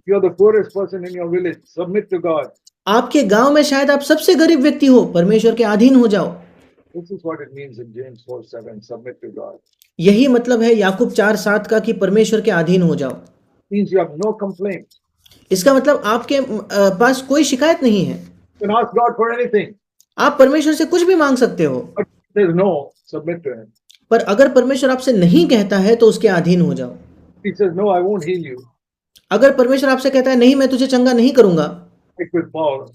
You are the poorest person in your village. Submit to God. आपके गांव में शायद आप सबसे गरीब व्यक्ति हो, परमेश्वर के अधीन हो जाओ। This is what it means in James 4:7. Submit to God. यही मतलब है याकूब 4:7 का कि परमेश्वर के अधीन हो जाओ। Means you have no complaint. इसका मतलब आपके पास कोई शिकायत नहीं है। You can ask God for anything. आप परमेश्वर से कुछ भी मांग सकते हो। But if there's no, submit to Him. पर अगर परमेश्वर आपसे नहीं कहता है तो उसके अधीन हो जाओ। He says, no, I won't heal you. अगर परमेश्वर आपसे कहता है नहीं मैं तुझे चंगा नहीं करूंगा, Like with Paul,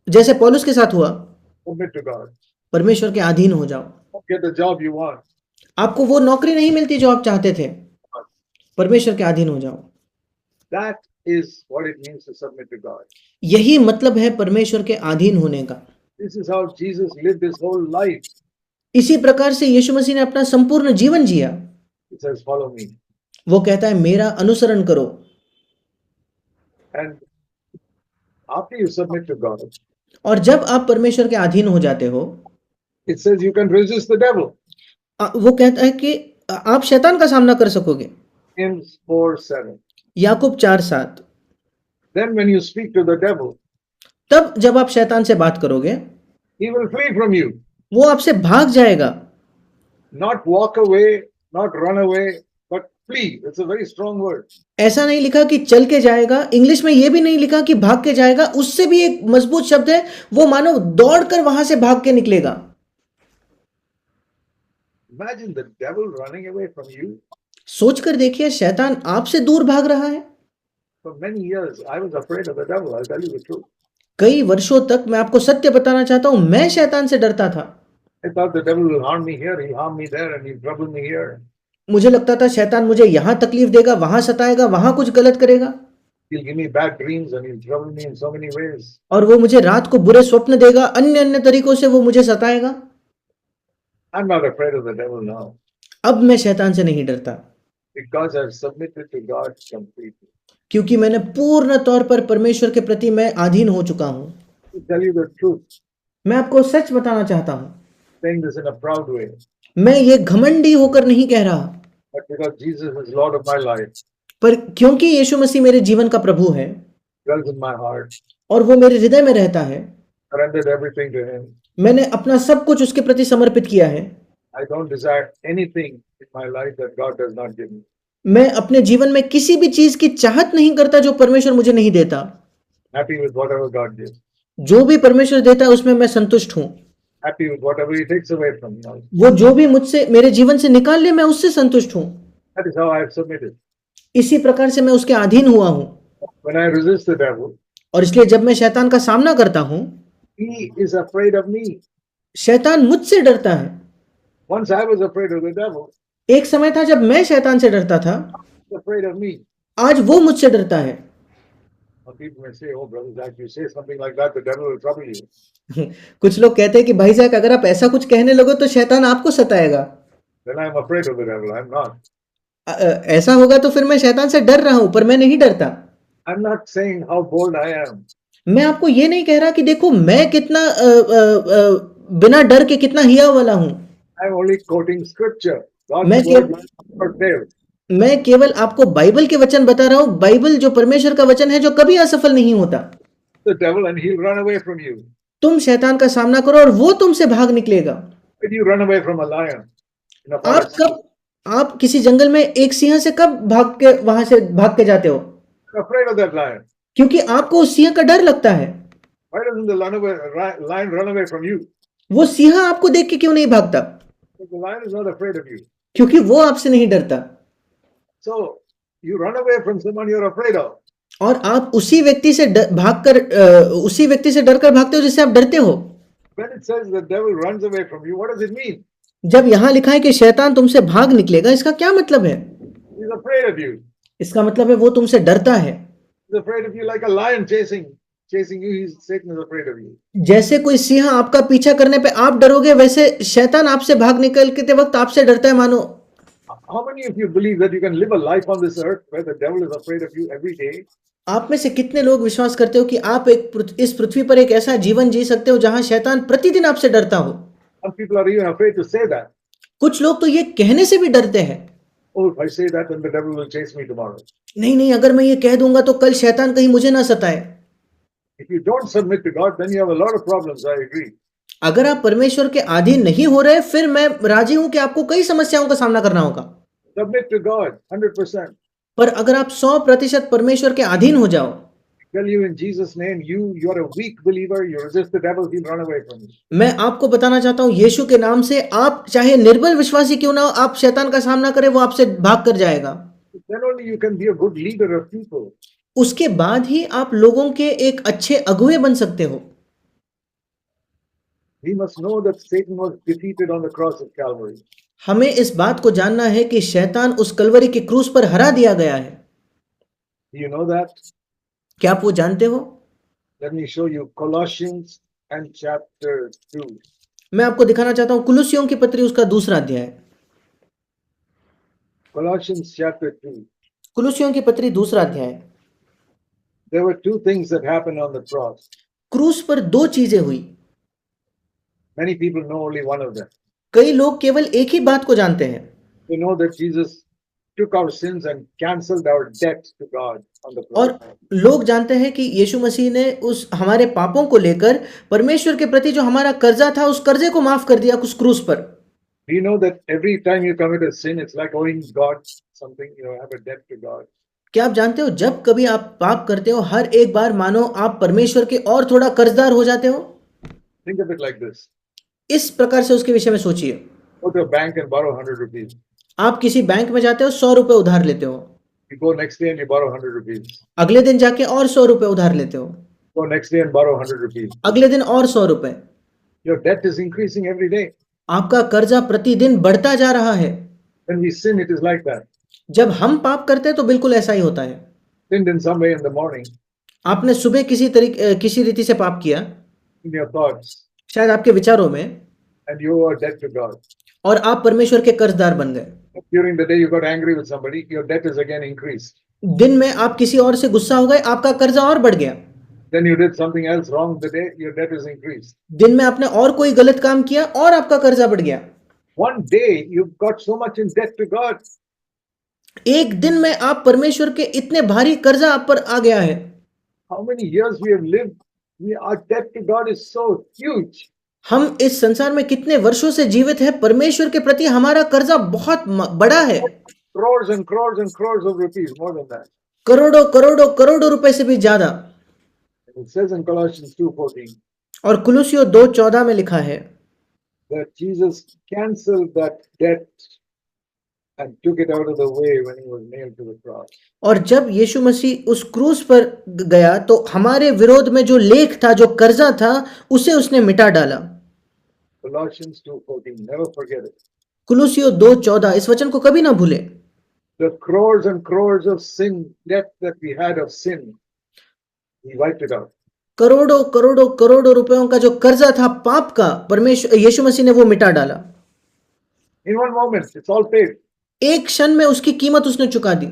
जैसे पौलुस के साथ हुआ, submit to God. परमेश्वर के अधीन हो जाओ। Don't get the job you want. आपको वो नौकरी नहीं मिलती जो आप चाहते थे, परमेश्वर के अधीन हो जाओ। That is what it means to submit to God. यही मतलब है परमेश्वर के अधीन होने का। This is how Jesus lived his whole life. इसी प्रकार से यीशु मसीह ने अपना संपूर्ण जीवन जिया। He says, follow me. वो कहता है मेरा अनुसरण करो। And after you submit to God, और जब आप परमेश्वर के अधीन हो जाते हो, it says you can resist the devil. वो कहता है कि आप शैतान का सामना कर सकोगे। James 4:7. Yakub 4:7। Then when you speak to the devil, तब जब आप शैतान से बात करोगे, he will flee from you. वो आपसे भाग जाएगा। Not walk away, not run away, but flee. It's a very strong word. ऐसा नहीं लिखा कि चल के जाएगा, इंग्लिश में ये भी नहीं लिखा कि भाग के जाएगा, उससे भी एक मजबूत शब्द है, वो मानो दौड़कर वहां से भाग के निकलेगा। Imagine the devil running away from you. सोचकर देखिए शैतान आपसे दूर भाग रहा है। For many years, I was afraid of the devil. I'll tell you the truth. कई वर्षों तक मैं आपको सत्य बताना चाहता हूं, मैं शैतान से डरता था। I thought the devil will harm me here, he'll harm me there, and he'll trouble me here. मुझे लगता था शैतान मुझे यहां तकलीफ देगा, वहां सताएगा, वहां कुछ गलत करेगा, He'll give me bad dreams and he'll trouble me in so many ways. और वो मुझे रात को बुरे स्वप्न देगा, अन्य अन्य तरीकों से वो मुझे सताएगा। I'm not afraid of the devil now अब मैं शैतान से नहीं डरता, because I've submitted to God completely. क्योंकि मैंने पूर्ण तौर पर परमेश्वर के प्रति मैं अधीन हो चुका हूं। To tell you the truth, मैं आपको सच बताना चाहता हूं, saying this in a proud way, मैं ये घमंडी होकर नहीं कह रहा, but because Jesus is Lord of my life, पर क्योंकि यीशु मसीह मेरे जीवन का प्रभु है, dwells in my heart. और वो मेरे हृदय में रहता है। Surrendered everything to Him. मैंने अपना सब कुछ उसके प्रति समर्पित किया है। I don't desire anything in my life that God does not give me. मैं अपने जीवन में किसी भी चीज की चाहत नहीं करता जो परमेश्वर मुझे नहीं देता। Happy with whatever God gives. जो भी परमेश्वर देता है उसमें मैं संतुष्ट हूँ। Happy with whatever He takes away from me. वो जो भी मुझसे मेरे जीवन से निकाल ले मैं उससे संतुष्ट हूँ। That is how I have submitted. इसी प्रकार से मैं उसके अधीन हुआ हूँ। When I resist the devil, और इसलिए जब मैं शैतान का सामना करता हूँ, he is afraid of me. शैतान मुझसे डरता है। Once I was afraid of the devil, एक समय था जब मैं शैतान से डरता था, he's afraid of me. आज वो मुझसे डरता है। Now people may say, "Oh, brother Zach, you say something like that, the devil will trouble you." कुछ लोग कहते हैं कि भाई जाक अगर आप ऐसा कुछ कहने लगो तो शैतान आपको सताएगा। Then I'm afraid of the devil. I'm not. ऐसा होगा तो फिर मैं शैतान से डर रहा हूं, पर मैं नहीं डरता। I'm not saying how bold I am. मैं आपको ये नहीं कह रहा कि देखो मैं कितना बिना डर के कितना हिया वाला हूं। I'm only quoting scripture. मैं God's word will not fail. मैं केवल आपको बाइबल के वचन बता रहा हूं। बाइबल जो परमेश्वर का वचन है जो कभी असफल नहीं होता। The devil and he'll run away from you. तुम शैतान का सामना करो और वो तुमसे भाग निकलेगा। When you run away from a lion in a forest, आप किसी जंगल में एक सिंह से कब वहां से भाग के जाते हो? you're afraid of that lion. क्योंकि आपको उस सिंह का डर लगता है। Why doesn't the lion run away from you? वो सिंह आपको देख के क्यों नहीं भागता? Because the lion is not afraid of you. क्योंकि वो आपसे नहीं डरता। So you run away from someone you're afraid of. और आप उसी व्यक्ति से उसी व्यक्ति से डरकर भागते हो जिससे आप डरते हो। When it says the devil runs away from you, what does it mean? जब यहाँ लिखा है कि शैतान तुमसे भाग निकलेगा, इसका क्या मतलब है? He's afraid of you. इसका मतलब है वो तुमसे डरता है। He's afraid of you like a lion chasing you. Satan is afraid of you. जैसे कोई सिंह आपका पीछा करने पे आप डरोगे, वैसे शैतान आपसे भाग निकलते वक्त आपसे डरता है मानो। How many of you believe that you can live a life on this earth where the devil is afraid of you every day? आप में से कितने लोग विश्वास करते हो कि आप इस पृथ्वी पर एक ऐसा जीवन जी सकते हो जहां शैतान प्रतिदिन आपसे डरता हो? Some people are even afraid to say that. कुछ लोग तो ये कहने से भी डरते हैं। Oh, if I say that, then the devil will chase me tomorrow. नहीं, अगर मैं ये कह दूंगा तो कल शैतान कहीं मुझे ना सताए। If you don't submit to God, then you have a lot of problems. I agree. अगर आप परमेश्वर के अधीन नहीं हो रहे, फिर मैं राजी हूं कि आपको कई समस्याओं का सामना करना होगा। Submit to God 100%. पर अगर आप 100% परमेश्वर के अधीन हो जाओ, Tell you in Jesus' name, you are a weak believer. You resist the devil, he'll run away from you. मैं आपको बताना चाहता हूं यीशु के नाम से, आप चाहे निर्बल विश्वासी क्यों ना हो, आप शैतान का सामना करें, वो आपसे भाग कर जाएगा। Then only you can be a good leader of people. उसके बाद ही आप लोगों के एक अच्छे अगुवे बन सकते हो। We must know that Satan was defeated on the cross of Calvary. हमें इस बात को जानना है कि शैतान उस कलवरी के क्रूस पर हरा दिया गया है। Do you know that? क्या आप वो जानते हो? Let me show you Colossians and chapter 2. मैं आपको दिखाना चाहता हूं कुलुस्सियों की पत्री उसका दूसरा अध्याय। Colossians chapter 2. कुलुस्सियों की पत्री दूसरा अध्याय। There were two things that happened on the cross. क्रूस पर दो चीजें हुई। Many people know only one of them. कई लोग केवल एक ही बात को जानते हैं। They know that Jesus took our sins and cancelled our debt to God on the cross. और लोग जानते हैं कि यीशु मसीह ने उस हमारे पापों को लेकर परमेश्वर के प्रति जो हमारा कर्जा था, उस कर्जे को माफ कर दिया उस क्रूस पर। Do you know that every time you commit a sin, it's like owing God something, you have a debt to God. क्या आप जानते हो जब कभी आप पाप करते हो, हर एक बार मानो आप परमेश्वर के और थोड़ा कर्जदार हो जाते हो। Think of it like this. इस प्रकार से उसके विषय में सोचिए। Go to a bank and borrow 100 rupees. आप किसी बैंक में जाते हो, 100 रुपए उधार लेते हो। You go next day and you borrow 100 rupees. अगले दिन जाके और 100 रुपए उधार लेते हो। Go next day and borrow 100 rupees. अगले दिन और 100 रुपए। Your debt is increasing every day. आपका कर्जा प्रतिदिन बढ़ता जा रहा है। When we sin, it is like that. जब हम पाप करते हैं तो बिल्कुल ऐसा ही होता है। Sinned in some way in the morning, आपने सुबह किसी रीति से पाप किया, in your thoughts, शायद आपके विचारों में, and you owe a debt to God. और आप परमेश्वर के कर्जदार बन गए। During the day, you got angry with somebody, your debt is again increased. दिन में आप किसी और से गुस्सा हो गए, आपका कर्जा और बढ़ गया। Then you did something else wrong the day, your debt is increased. दिन में आपने और कोई गलत काम किया और आपका कर्जा बढ़ गया। One day, you've got so much in debt to God. एक दिन में आप परमेश्वर के इतने भारी कर्जा आप पर आ गया है। how many years we have lived, our debt to God is so huge. हम इस संसार में कितने वर्षों से जीवित हैं, परमेश्वर के प्रति हमारा कर्जा बहुत बड़ा है। Crores and crores and crores of rupees, more than that. करोड़ों करोड़ों करोड़ों रुपए से भी ज्यादा। It says in Colossians 2:14 और कुलुसियों 2:14 में लिखा है that Jesus canceled that debt and took it out of the way when he was nailed to the cross. और जब यीशु मसीह उस क्रूस पर गया तो हमारे विरोध में जो लेख था, जो कर्जा था, उसे उसने मिटा डाला। Colossians 2:14, never forget it. कुलुसियों 2:14, इस वचन को कभी ना भूले। The crores and crores of sin, debt that we had of sin, he wiped it out. करोड़ों करोड़ों करोड़ों रुपयों का जो कर्जा था पाप का, परमेश्वर यीशु मसीह ने वो मिटा डाला। In one moment, it's all paid. एक क्षण में उसकी कीमत उसने चुका दी।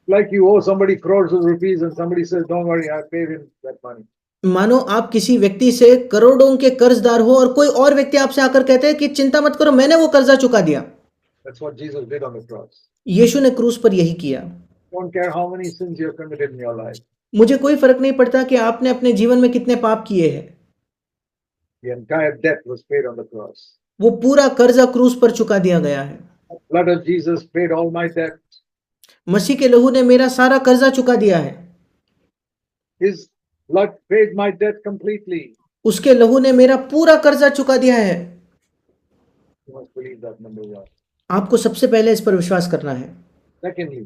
Like you owe somebody crores of rupees and somebody says, don't worry, I paid him that money. मानो आप किसी व्यक्ति से करोड़ों के कर्जदार हो और कोई और व्यक्ति आपसे आकर कहते हैं कि चिंता मत करो, मैंने वो कर्जा चुका दिया। That's what Jesus did on the cross. यीशु ने क्रूस पर यही किया। Don't care how many sins you have committed in your life. मुझे कोई फर्क नहीं पड़ता कि आपने अपने जीवन में कितने पाप किए हैं। The entire debt was paid on the cross. वो पूरा कर्जा क्रूस पर चुका दिया गया है। The blood of Jesus paid all my debt. मसीह के लहू ने मेरा सारा कर्जा चुका दिया है। His blood paid my debt completely. उसके लहू ने मेरा पूरा कर्जा चुका दिया है। You must believe that, number one. आपको सबसे पहले इस पर विश्वास करना है। Secondly,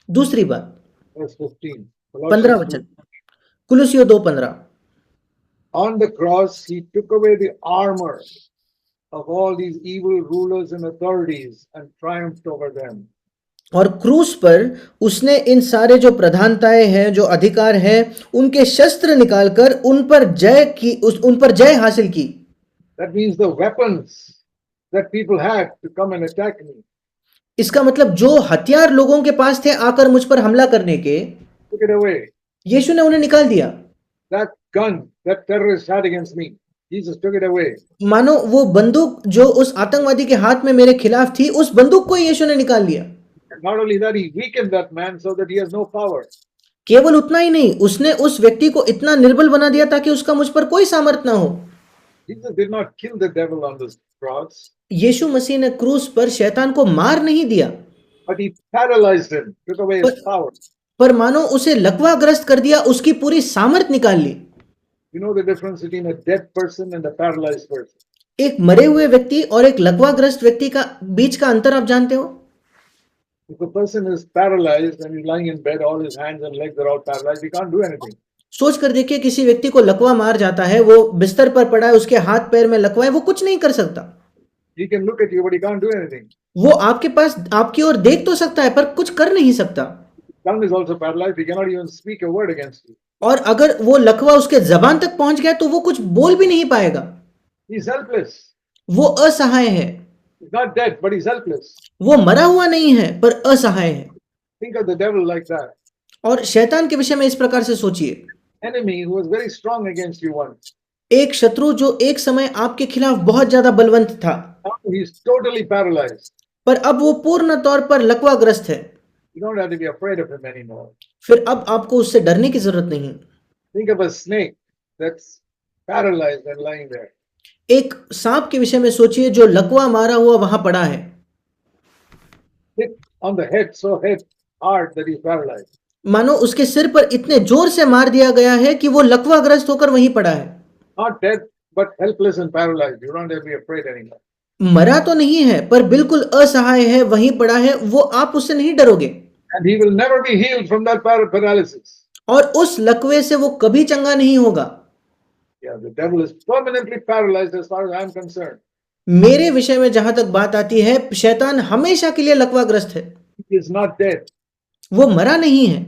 दूसरी बात, verse 15. 15 वचन, कुलुसियों 2:15। On the cross, he took away the armor of all these evil rulers and authorities and triumphed over them. और क्रूस पर उसने इन सारे जो प्रधानताएं हैं, जो अधिकार हैं, उनके शस्त्र निकालकर उन पर जय हासिल की। That means the weapons that people had to come and attack me, इसका मतलब जो हथियार लोगों के पास थे आकर मुझ पर हमला करने के, took it away. यीशु ने उन्हें निकाल दिया। That gun that terrorists had against me, Jesus took it away. मानो वो बंदूक जो उस आतंकवादी के हाथ में मेरे खिलाफ थी, उस बंदूक को यीशु ने निकाल लिया। And not only that, he weakened that man so that he has no power. केवल उतना ही नहीं, उसने उस व्यक्ति को इतना निर्बल बना दिया ताकि उसका मुझ पर कोई सामर्थ ना हो। Jesus did not kill the devil on the cross, यीशु मसीह ने क्रूस पर शैतान को मार नहीं दिया, but he paralyzed him, took away his power. पर मानो उसे लकवाग्रस्त कर दिया, उसकी पूरी सामर्थ निकाल ली। You know the difference between a dead person and a paralyzed person. एक मरे हुए व्यक्ति और एक लकवाग्रस्त व्यक्ति का बीच का अंतर आप जानते हो? If a person is paralyzed and he's lying in bed, all his hands and legs are all paralyzed, he can't do anything. सोच कर देखिए, किसी व्यक्ति को लकवा मार जाता है, वो बिस्तर पर पड़ा है, उसके हाथ पैर में लकवा है, वो कुछ नहीं कर सकता। He can look at you, but he can't do anything. वो आपके पास आपकी ओर देख तो सकता है पर कुछ कर नहीं सकता। Tongue is also paralyzed. He cannot even speak a word against you. और अगर वो लकवा उसके जबान तक पहुंच गया तो वो कुछ बोल भी नहीं पाएगा। He's helpless. वो असहाय है। He's not dead, but he's helpless. वो मरा हुआ नहीं है पर असहाय है। Think of the devil like that. और शैतान के विषय में इस प्रकार से सोचिए, Enemy who was very strong against you once. एक शत्रु जो एक समय आपके खिलाफ बहुत ज्यादा बलवंत था, Now he's totally paralyzed. पर अब वो पूर्ण तौर पर लकवाग्रस्त है। You don't have to be afraid of him anymore. फिर अब आपको उससे डरने की जरूरत नहीं। Think of a snake that's paralyzed and lying there. एक सांप के विषय में सोचिए जो लकवा मारा हुआ वहां पड़ा है। Hit on the head so hard that he's paralyzed. मानो उसके सिर पर इतने जोर से मार दिया गया है कि वो लकवाग्रस्त होकर वहीं पड़ा है। Not dead, but helpless and paralyzed. You don't have to be afraid anymore. मरा तो नहीं है पर बिल्कुल असहाय है, वहीं पड़ा है, वो आप उससे नहीं डरोगे। And he will never be healed from that paralysis. और उस लकवे से वो कभी चंगा नहीं होगा। Yeah, the devil is permanently paralyzed as far as I'm concerned. मेरे विषय में जहां तक बात आती है, शैतान हमेशा के लिए लकवाग्रस्त है। He is not dead. वो मरा नहीं है।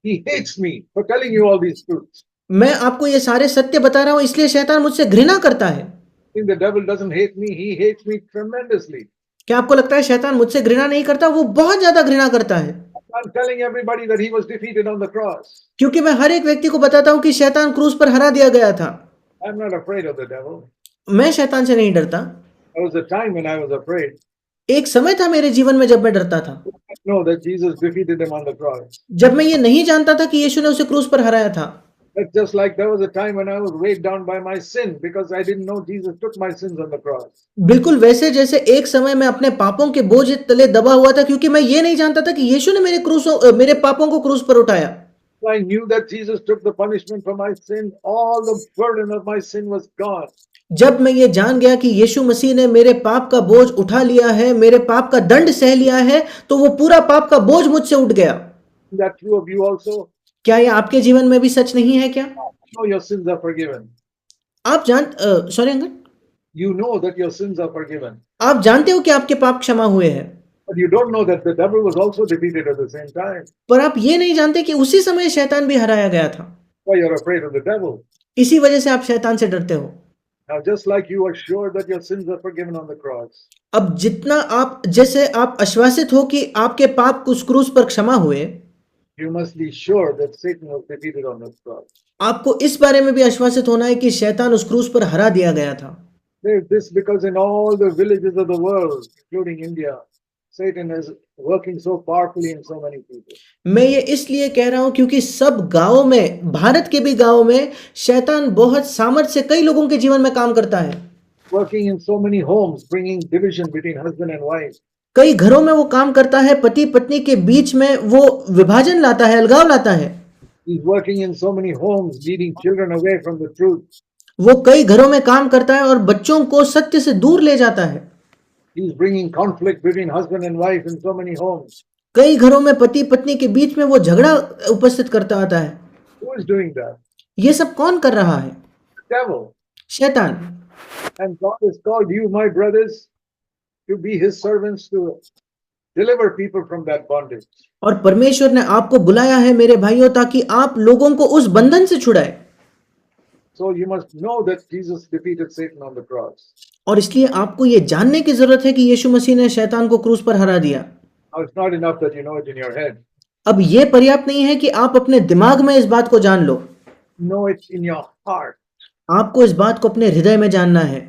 He hates me for telling you all these truths. मैं आपको ये सारे सत्य बता रहा हूं, इसलिए शैतान मुझसे घृणा करता है। I think the devil doesn't hate me. He hates me tremendously. क्या आपको लगता है शैतान मुझसे घृणा नहीं करता? वो बहुत ज्यादा घृणा करता है। I'm telling everybody that he was defeated on the cross. क्योंकि मैं हर एक व्यक्ति को बताता हूं कि शैतान क्रूस पर हरा दिया गया था। I'm not afraid of the devil. मैं शैतान से नहीं डरता। There was a time when I was afraid. एक समय था मेरे जीवन में जब मैं डरता था, I know that Jesus defeated him on the cross. जब मैं ये नहीं जानता था कि यीशु ने उसे क्रूस पर हराया था। It's just like there was a time when I was weighed down by my sin because I didn't know Jesus took my sins on the cross. बिल्कुल वैसे जैसे एक समय मैं अपने पापों के बोझ तले दबा हुआ था क्योंकि मैं ये नहीं जानता था कि यीशु ने मेरे पापों को क्रूस पर उठाया। I knew that Jesus took the punishment for my sin. All the burden of my sin was gone. जब मैं ये जान गया कि यीशु मसीह ने मेरे पाप का बोझ उठा लिया है, मेरे पाप का दंड सह लिया है, तो वो पूरा पाप का बोझ मुझसे उठ गया। Is that true of you also? क्या ये आपके जीवन में भी सच नहीं है क्या? No, your sins are forgiven. आप sorry uncle, You know that your sins are forgiven. आप जानते हो कि आपके पाप क्षमा हुए हैं, But you don't know that the devil was also defeated at the same time. पर आप ये नहीं जानते कि उसी समय शैतान भी हराया गया था। Why you're afraid of the devil? इसी वजह से आप शैतान से डरते हो। Now, just like you are sure that your sins are forgiven on the cross, अब जैसे आप आश्वासित हो कि आपके पाप उस क्रूस पर क्षमा हुए, you must be sure that Satan was defeated on the cross. आपको इस बारे में भी आश्वासित होना है कि शैतान उस क्रूस पर हरा दिया गया था। This because in all the villages of the world, including India, Satan is working so powerfully in so many people. मैं ये इसलिए कह रहा हूं क्योंकि सब गांवों में, भारत के भी गांवों में शैतान बहुत सामर्थ्य से कई लोगों के जीवन में काम करता है। Working in so many homes, bringing division between husband and wife. कई घरों में वो काम करता है, पति पत्नी के बीच में वो विभाजन लाता है, अलगाव लाता है। He's working in so many homes, leading children away from the truth. वो कई घरों में काम करता है और बच्चों को सत्य से दूर ले जाता है। He's bringing conflict between husband and wife in so many homes. कई घरों में पति पत्नी के बीच में वो झगड़ा उपस्थित करता आता है। Who is doing that? ये सब कौन कर रहा है? The devil. शैतान। And God has called you, my brothers, to be his servants to deliver people from that bondage. और परमेश्वर ने आपको बुलाया है मेरे भाइयों ताकि आप लोगों को उस बंधन से छुड़ाए। So you must know that Jesus defeated Satan on the cross. और इसलिए आपको ये जानने की जरूरत है कि यीशु मसीह ने शैतान को क्रूस पर हरा दिया। Now it's not enough that you know it in your head. अब ये पर्याप्त नहीं है कि आप अपने दिमाग में इस बात को जान लो, Know it in your heart. आपको इस बात को अपने हृदय में जानना है।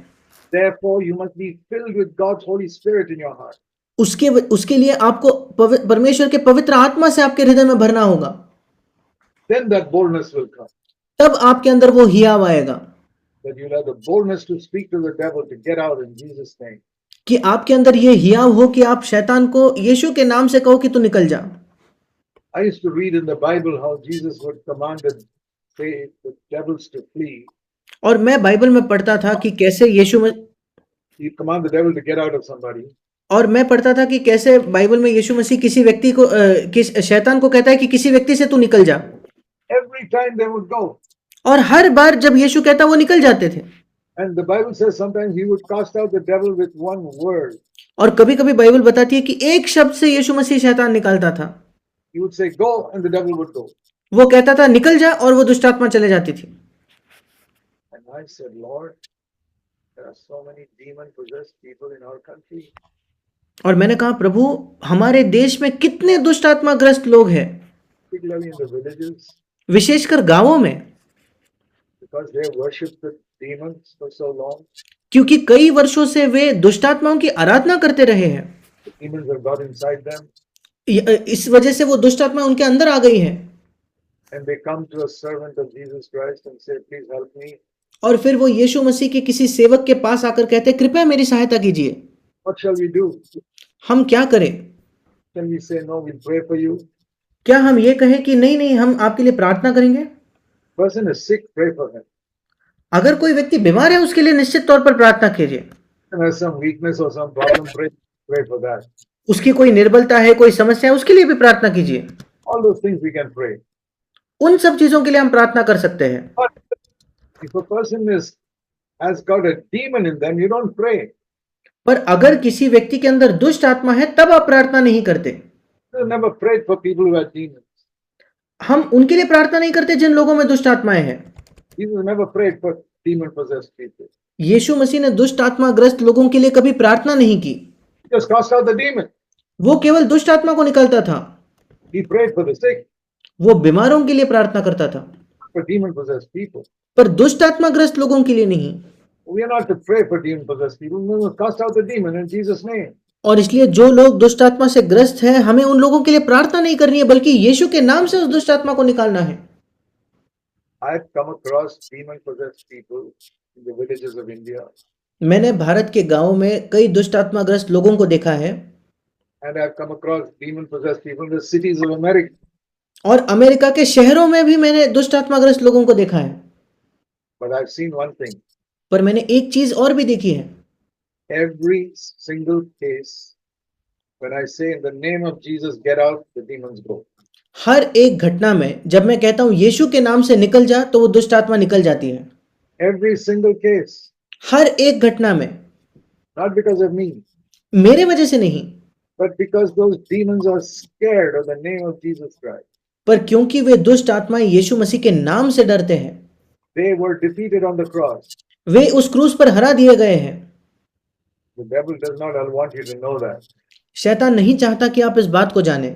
Therefore, you must be filled with God's Holy Spirit in your heart. उसके लिए आपको परमेश्वर के पवित्र आत्मा से आपके हृदय में भरना होगा। Then that boldness will come. तब आपके अंदर वो हियाव आएगा That you'll have the boldness to speak to the devil to get out in Jesus' name. कि आपके अंदर ये हियाव हो कि आप शैतान को यीशु के नाम से कहो कि तू निकल जा। I used to read in the Bible how Jesus would command the devils to flee. और मैं बाइबल में पढ़ता था कि कैसे He'd command the devil to get out of somebody. और मैं पढ़ता था कि कैसे बाइबल में यीशु मसीह किसी व्यक्ति को शैतान को कहता है कि किसी व्यक्ति से तू निकल जा। Every time they would go. और हर बार जब यीशु कहता वो निकल जाते थे। And the Bible says sometimes he would cast out the devil with one word. और कभी-कभी बाइबल बताती है कि एक शब्द से यीशु मसीह शैतान निकालता था। He would say go and the devil would go. वो कहता था निकल जा और वो दुष्ट आत्मा चले जाती थी। And I said, Lord, there are so many demon-possessed people in our country. और मैंने कहा प्रभु हमारे देश में कितने दुष्ट आत्माग्रस्त लोग हैं, Particularly in the villages, विशेषकर गांवों में, because they worship the demons for so long. क्योंकि कई वर्षों से वे दुष्ट आत्माओं की आराधना करते रहे हैं। The demons have got inside them. इस वजह से वो दुष्ट आत्मा उनके अंदर आ गई है। And they come to a servant of Jesus Christ and say, please help me. और फिर वो यीशु मसीह के किसी सेवक के पास आकर कहते कृपया मेरी सहायता कीजिए। What shall we do? हम क्या करें? Can we say, no, we'll pray for you? क्या हम ये कहें कि नहीं नहीं हम आपके लिए प्रार्थना करेंगे? Person is sick, pray for him. अगर कोई व्यक्ति बीमार है उसके लिए निश्चित तौर पर प्रार्थना कीजिए। And has some weakness or some problem, pray for that. उसकी कोई निर्बलता है, कोई समस्या है, उसके लिए भी प्रार्थना कीजिए। All those things we can pray. उन सब चीजों के लिए हम प्रार्थना कर सकते हैं। But if a person has got a demon in them, you don't pray. पर अगर किसी व्यक्ति के अंदर दुष्ट आत्मा है तब आप प्रार्थना नहीं करते। You never prayed for people who have demons. हम उनके लिए प्रार्थना नहीं करते जिन लोगों में दुष्ट आत्माएं हैं। Jesus never prayed for demon-possessed people. यीशु मसीह ने दुष्ट आत्माग्रस्त लोगों के लिए कभी प्रार्थना नहीं की। He just cast out the demon. वो केवल दुष्ट आत्मा को निकालता था। He prayed for the sick, वो बीमारों के लिए प्रार्थना करता था, for demon-possessed people. पर दुष्ट आत्माग्रस्त लोगों के लिए नहीं। We are not to pray for demon-possessed people. We must cast out the demon in Jesus' name. और इसलिए जो लोग दुष्ट आत्मा से ग्रस्त हैं हमें उन लोगों के लिए प्रार्थना नहीं करनी है बल्कि यीशु के नाम से उस दुष्ट आत्मा को निकालना है। I've come across demon-possessed people in the villages of India, मैंने भारत के गाँव में कई दुष्ट आत्माग्रस्त लोगों को देखा है and I've come across demon-possessed people in the cities of America. और अमेरिका के शहरों में भी मैंने दुष्ट आत्माग्रस्त लोगों को देखा है। But I've seen one thing: पर मैंने एक चीज और भी देखी है। every single case, when I say in the name of Jesus, get out, the demons go. हर एक घटना में जब मैं कहता हूं यीशु के नाम से निकल जा तो वो दुष्ट आत्मा निकल जाती है। Every single case, हर एक घटना में, not because of me, मेरे वजह से नहीं, but because those demons are scared of the name of Jesus Christ. पर क्योंकि वे दुष्ट आत्माएं यीशु मसीह के नाम से डरते हैं। They were defeated on the cross. वे उस क्रूस पर हरा दिए गए हैं। The devil does not want you to know that. शैतान नहीं चाहता कि आप इस बात को जानें।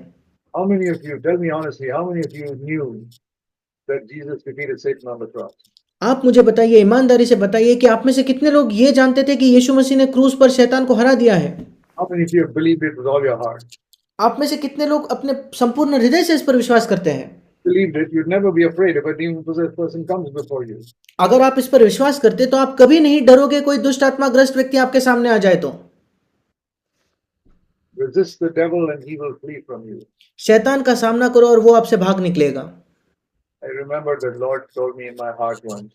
How many of you, tell me honestly, how many of you knew that Jesus defeated Satan on the cross? आप मुझे बताइए, ईमानदारी से बताइए कि आप में से कितने लोग ये जानते थे कि यीशु मसीह ने क्रूस पर शैतान को हरा दिया है। How many of you have believed it with all your heart? आप में से कितने लोग अपने संपूर्ण हृदय से इस पर विश्वास करते हैं? Believed it, you'd never be afraid if a demon-possessed person comes before you. अगर आप इस पर विश्वास करते तो आप कभी नहीं डरोगे कोई दुष्ट आत्माग्रस्त व्यक्ति आपके सामने आ जाए तो। Resist the devil and he will flee from you. शैतान का सामना करो और वो आपसे भाग निकलेगा। I remember the Lord told me in my heart once,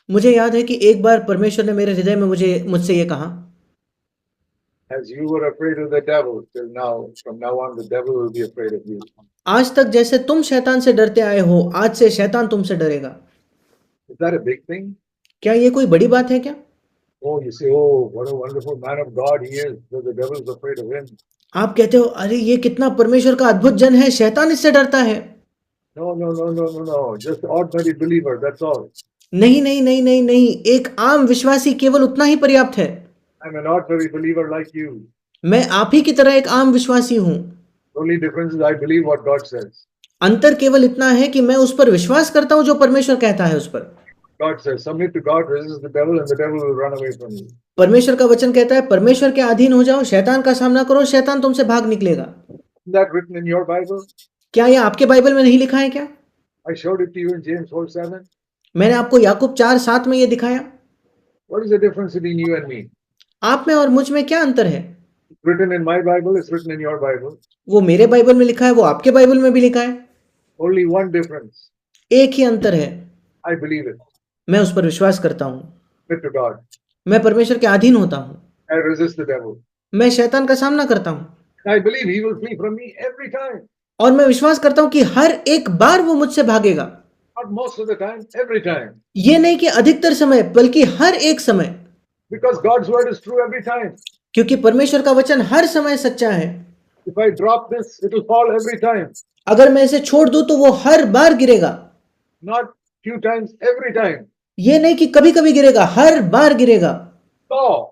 मुझे याद है कि एक बार परमेश्वर ने मेरे हृदय में मुझसे ये कहा, as you were afraid of the devil till now, from now on the devil will be afraid of you. आज तक जैसे तुम शैतान से डरते आए हो, आज से शैतान तुमसे डरेगा। Is that a big thing? क्या ये कोई बड़ी बात है क्या? Oh, you say, oh, what a wonderful man of God he is, so the devil is afraid of him. आप कहते हो, अरे ये कितना परमेश्वर का अद्भुत जन है, शैतान इससे डरता है। No, no, no, no, no, no. Just ordinary believer, that's all. नहीं नहीं नहीं नहीं नहीं, एक आम विश्वासी केवल उतना ही पर्याप्त है। I'm an ordinary believer like you. मैं आप ही की तरह एक आम विश्वासी हूँ। The only difference is I believe what God says. अंतर केवल इतना है कि मैं उस पर विश्वास करता हूँ जो परमेश्वर कहता है उस पर। God says, submit to God, resist the devil, and the devil will run away from you. परमेश्वर का वचन कहता है परमेश्वर के अधीन हो जाओ, शैतान का सामना करो, शैतान तुमसे भाग निकलेगा। Isn't that written in your Bible? क्या यह आपके बाइबल में नहीं लिखा है क्या? I showed it to you in James 4:7. मैंने आपको याकूब 4:7 में ये दिखाया। What is the difference between you and me? आप में और मुझ में क्या अंतर है? It's written in my Bible, it's written in your Bible. वो मेरे बाइबल में लिखा है, वो आपके बाइबल में भी लिखा है। Only one difference. एक ही अंतर है, I believe it. मैं उस पर विश्वास करता हूँ। Submit to God. मैं परमेश्वर के अधीन होता हूँ। I resist the devil. मैं शैतान का सामना करता हूँ I believe he will flee from me every time. और मैं विश्वास करता हूँ कि हर एक बार वो मुझसे भागेगा। Not most of the time, every time. ये नहीं कि अधिकतर समय, बल्कि हर एक समय, Because God's word is true every time. क्योंकि परमेश्वर का वचन हर समय सच्चा है। If I drop this, it will fall every time. अगर मैं इसे छोड़ दूं तो वो हर बार गिरेगा। Not few times, every time. ये नहीं कि कभी कभी गिरेगा, हर बार गिरेगा। Law.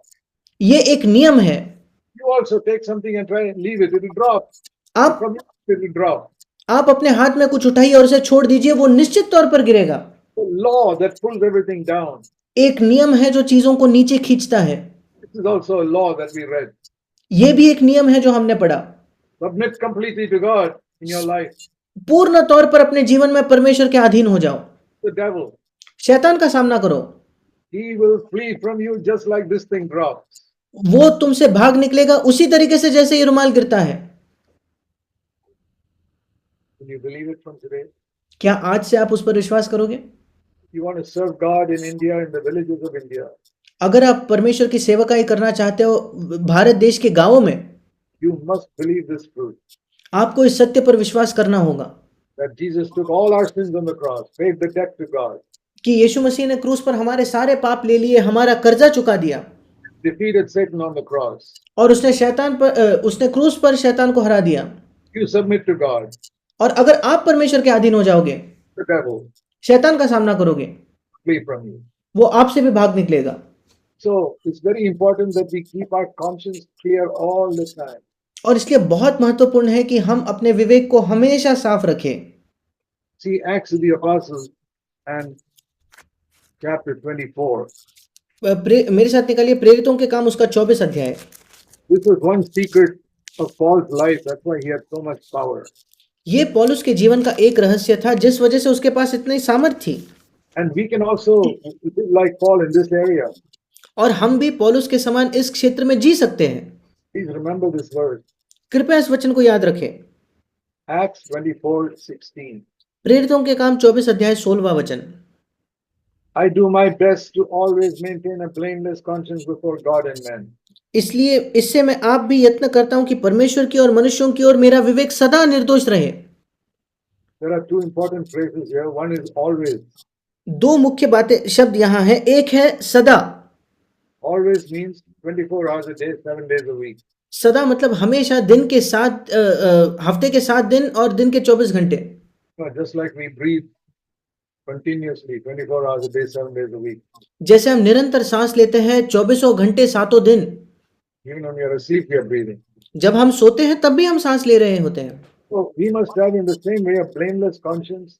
ये एक नियम है। You also take something and try and leave it, it will drop. आप From you, it will drop. आप अपने हाथ में कुछ उठाइए और उसे छोड़ दीजिए, वो निश्चित तौर पर गिरेगा। The law that pulls everything down. एक नियम है जो चीजों को नीचे खींचता है। This is also a law that we read. ये भी एक नियम है जो हमने पढ़ा। Submit completely to God in your life. पूर्ण तौर पर अपने जीवन में परमेश्वर के अधीन हो जाओ। The devil, शैतान का सामना करो, he will flee from you just like this thing drops. वो तुमसे भाग निकलेगा उसी तरीके से जैसे ये रुमाल गिरता है। Can you believe it from today? क्या आज से आप उस पर विश्वास करोगे? You want to serve God in India, in the villages of India. अगर आप परमेश्वर की सेवकाई करना चाहते हो भारत देश के गांवों में, You must believe this truth. आपको इस सत्य पर विश्वास करना होगा That Jesus took all our sins on the cross, paid the debt to God, कि यीशु मसीह ने क्रूस पर हमारे सारे पाप ले लिए, हमारा कर्जा चुका दिया defeated Satan on the cross. और उसने क्रूस पर शैतान को हरा दिया। You submit to God. और अगर आप परमेश्वर के अधीन हो जाओगे, The devil शैतान का सामना करोगे, flee from you. वो आपसे भी भाग निकलेगा। So it's very important that we keep our conscience clear all the time. और इसलिए बहुत महत्वपूर्ण है कि हम अपने विवेक को हमेशा साफ रखें। See Acts of the Apostles and chapter 24. मेरे साथ निकालिए प्रेरितों के काम उसका 24 अध्याय। This was one secret of Paul's life. That's why he had so much power. ये पौलुस के जीवन का एक रहस्य था जिस वजह से उसके पास इतनी सामर्थ थी। And we can also live like Paul in this area. और हम भी पौलुस के समान इस क्षेत्र में जी सकते हैं। Please remember this verse, कृपया इस वचन को याद रखें। Acts 24:16. प्रेरितों के काम 24 अध्याय 16वां वचन। I do my best to always maintain a blameless conscience before God and men. इसलिए इससे मैं आप भी यत्न करता हूं कि परमेश्वर की और मनुष्यों की ओर मेरा विवेक सदा निर्दोष रहे। There are two important phrases here. One is always. दो मुख्य बातें शब्द यहाँ है। एक है सदा। Always means 24 hours a day, 7 days a week. सदा मतलब हमेशा, दिन के 7 हफ्ते के 7 दिन और दिन के 24 घंटे। Just like we breathe continuously, 24 hours a day, 7 days a week. जैसे हम निरंतर सांस लेते हैं 24 घंटे 7 दिन। Even when you're asleep, you're breathing. जब हम सोते हैं तब भी हम सांस ले रहे होते हैं। So we must have in the same way a blameless conscience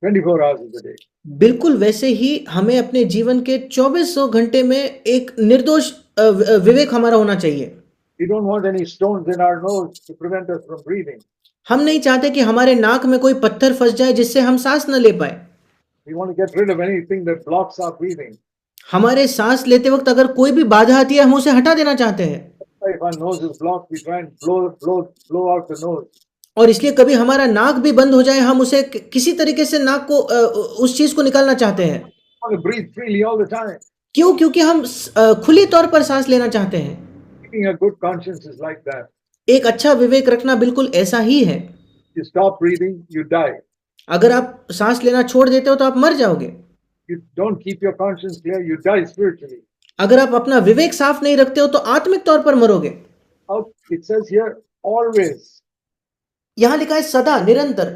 24 hours of the day. बिल्कुल वैसे ही हमें अपने जीवन के 2400 घंटे में एक निर्दोष विवेक हमारा होना चाहिए। We don't want any stones in our nose to prevent us from breathing. हम नहीं चाहते कि हमारे नाक में कोई पत्थर फंस जाए जिससे हम सांस न ले पाए। We want to get rid of anything that blocks our breathing. हमारे सांस लेते वक्त अगर कोई भी बाधा आती है हम उसे हटा देना चाहते हैं। If our nose is blocked, we try and blow out the nose. और इसलिए कभी हमारा नाक भी बंद हो जाए हम उसे किसी तरीके से नाक को उस चीज को निकालना चाहते हैं। We want to breathe freely all the time. क्यों? क्योंकि हम खुली तौर पर सांस लेना चाहते हैं। Keeping a good conscience is like that. एक अच्छा विवेक रखना बिल्कुल ऐसा ही है। You stop breathing, you die. अगर आप सांस लेना छोड़ देते हो तो आप मर जाओगे। You don't keep your conscience clear, you die spiritually. अगर आप अपना विवेक साफ नहीं रखते हो तो आत्मिक तौर पर मरोगे। It says here, always. यहाँ लिखा है सदा, निरंतर।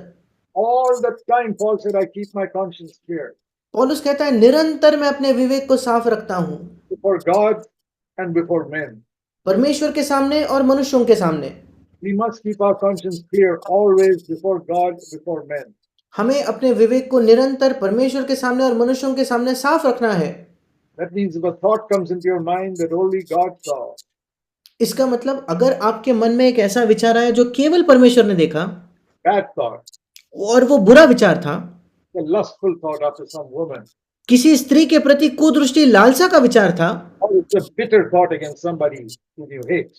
All the time, Paul said, I keep my conscience clear. पौलुस कहता है निरंतर मैं अपने विवेक को साफ रखता हूँ। Before God and before men. परमेश्वर के सामने और मनुष्यों के सामने। We must keep our conscience clear always before God, before men. हमें अपने विवेक को निरंतर परमेश्वर के सामने और मनुष्यों के सामने साफ रखना है। That means if a thought comes into your mind that only God saw. इसका मतलब अगर आपके मन में एक ऐसा विचार आया जो केवल परमेश्वर ने देखा, Bad thought. और वो बुरा विचार था, A lustful thought after some woman. किसी स्त्री के प्रति कुदृष्टि लालसा का विचार था, Or it's a bitter thought against somebody whom you hate.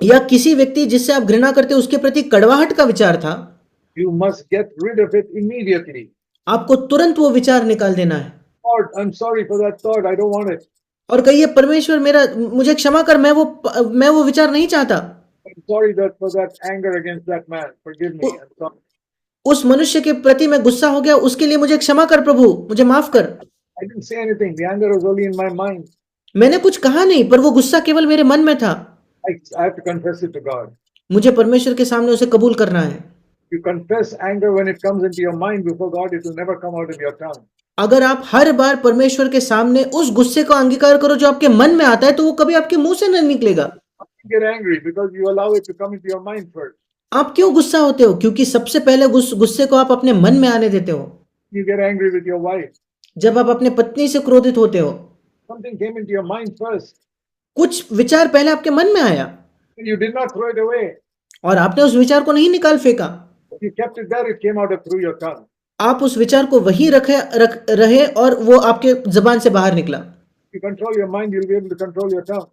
या किसी व्यक्ति जिससे आप घृणा करते हो उसके प्रति कड़वाहट का विचार था, You must get rid of it immediately. आपको तुरंत वो विचार निकाल देना है। Lord, I'm sorry for that thought. I don't want it. और कहिए परमेश्वर मुझे क्षमा कर, मैं वो विचार नहीं चाहता। I'm sorry for that anger against that man. Forgive me. I'm sorry. उस मनुष्य के प्रति मैं गुस्सा हो गया, उसके लिए मुझे क्षमा कर प्रभु, मुझे माफ कर। I didn't say anything. The anger was only in my mind. मैंने कुछ कहा नहीं, पर वो गुस्सा केवल मेरे मन में था। I have to confess it to God. मुझे परमेश्वर के सामने उसे कबूल करना है। You confess anger when it comes into your mind before God, it will never come out of your tongue. अगर आप हर बार परमेश्वर के सामने उस गुस्से को अंगीकार करो जो आपके मन में आता है, तो वो कभी आपके मुंह से नहीं निकलेगा। You get angry because you allow it to come into your mind first. आप क्यों गुस्सा होते हो? क्योंकि सबसे पहले गुस्से को आप अपने मन में आने देते हो। You get angry with your wife. जब आप अपने पत्नी से क्रोधित होते हो, Something came into your mind first. कुछ विचार पहले आपके मन में आया, You did not throw it away. और आपने उस विचार को नहीं निकाल फेंका। You kept it there. It came out through your tongue. आप उस विचार को वही रहे और वो आपके जबान से बाहर निकला। You control your mind, you'll be able to control your tongue.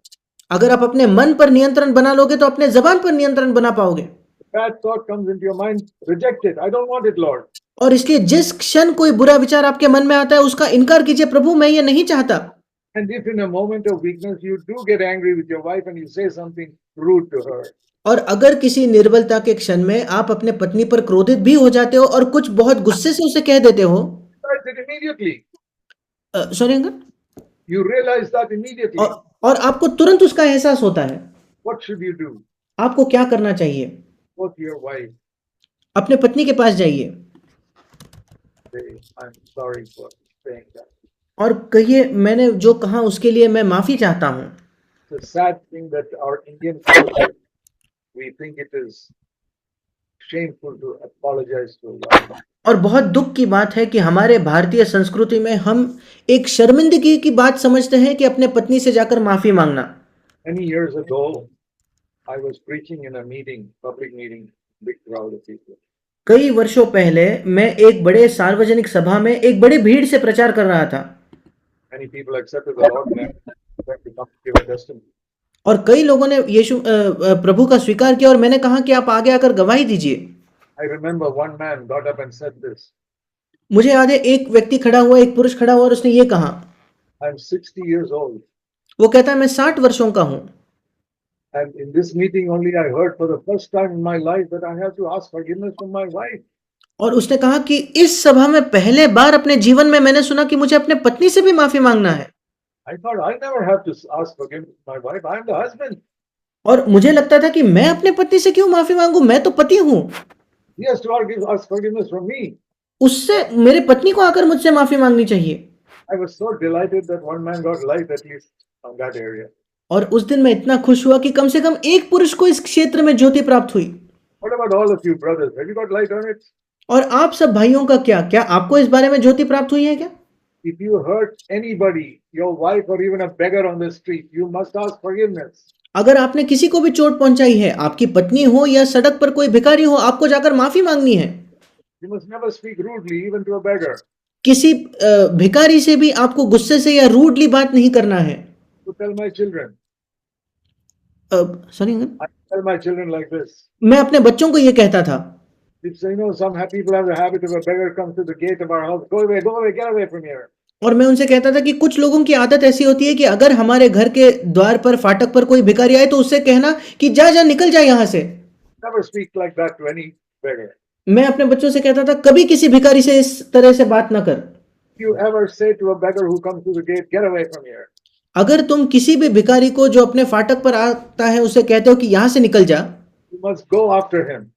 अगर आप अपने मन पर नियंत्रण बना लोगे तो अपने जबान पर नियंत्रण बना पाओगे। Bad thought comes into your mind, reject it. I don't want it, Lord. और इसलिए जिस क्षण कोई बुरा विचार आपके मन में आता है उसका इनकार कीजिए, प्रभु मैं ये नहीं चाहता। And if in a moment of weakness you do get angry with your wife and you say something rude to her, और अगर किसी निर्बलता के क्षण में आप अपने पत्नी पर क्रोधित भी हो जाते हो और कुछ बहुत गुस्से से उसे कह देते हो, realize it immediately. Sorry uncle, You realize that immediately. और आपको तुरंत उसका एहसास होता है। What should you do? आपको क्या करना चाहिए? Go to your wife. अपने पत्नी के पास जाइए Say, I'm sorry for saying that. और कहिए मैंने जो कहा उसके लिए मैं माफी चाहता हूँ। It's a sad thing that our Indian culture, we think it is shameful to apologize to a wife. और बहुत दुख की बात है कि हमारे भारतीय संस्कृति में हम एक शर्मिंदगी की बात समझते हैं कि अपने पत्नी से जाकर माफी मांगना। Many years ago, I was preaching in a meeting, public meeting, big crowd of people. कई वर्षों पहले मैं एक बड़े सार्वजनिक सभा में एक बड़ी भीड़ से प्रचार कर रहा था Many people accepted the Lord and went to come give a testimony. और कई लोगों ने प्रभु का स्वीकार किया और मैंने कहा कि आप आगे आकर गवाही दीजिए। I remember one man got up and said this. मुझे याद है एक व्यक्ति खड़ा हुआ, एक पुरुष खड़ा हुआ और उसने ये कहा, I'm 60 years old, वो कहता है मैं 60 वर्षों का हूँ and in this meeting only I heard for the first time in my life that I have to ask forgiveness from my wife. और उसने कहा कि इस सभा में पहले बार अपने जीवन में मैंने सुना कि मुझे अपने पत्नी से भी माफी मांगना है। I thought I never have to ask forgiveness from my wife. I am the husband. और मुझे लगता था कि मैं अपने पत्नी से क्यों माफी मांगू, मैं तो पति हूँ, He has to ask forgiveness from me. उससे मेरे पत्नी को आकर मुझसे माफी मांगनी चाहिए। I was so delighted that one man got light at least on that area. और उस दिन मैं इतना खुश हुआ कि कम से कम एक पुरुष को इस क्षेत्र में ज्योति प्राप्त हुई। What about all of you brothers? Have you got light on it? और आप सब भाइयों का क्या, क्या आपको इस बारे में ज्योति प्राप्त हुई है क्या? If you hurt anybody, your wife or even a beggar on the street, you must ask forgiveness. अगर आपने किसी को भी चोट पहुंचाई है, आपकी पत्नी हो या सड़क पर कोई भिखारी हो, आपको जाकर माफी मांगनी है। You must never speak rudely even to a beggar. किसी भिखारी से भी आपको गुस्से से या रूडली बात नहीं करना है। To tell my children, sorry, I tell my children like this. मैं अपने बच्चों को ये कहता था, If you know some people have the habit of a beggar comes to the gate of our house, go away, get away from here. और मैं उनसे कहता था कि कुछ लोगों की आदत ऐसी होती है कि अगर हमारे घर के द्वार पर, फाटक पर कोई भिखारी आए तो उससे कहना कि जा जा निकल जा यहाँ से। Never speak like that to any beggar. मैं अपने बच्चों से कहता था कभी किसी भिखारी से इस तरह से बात ना कर। If you ever say to a beggar who comes to the gate, get away from here, अगर तुम किसी भी भिखारी को जो अपने फाटक पर आता है उसे कहते हो कि यहाँ से निकल जा, you must go after him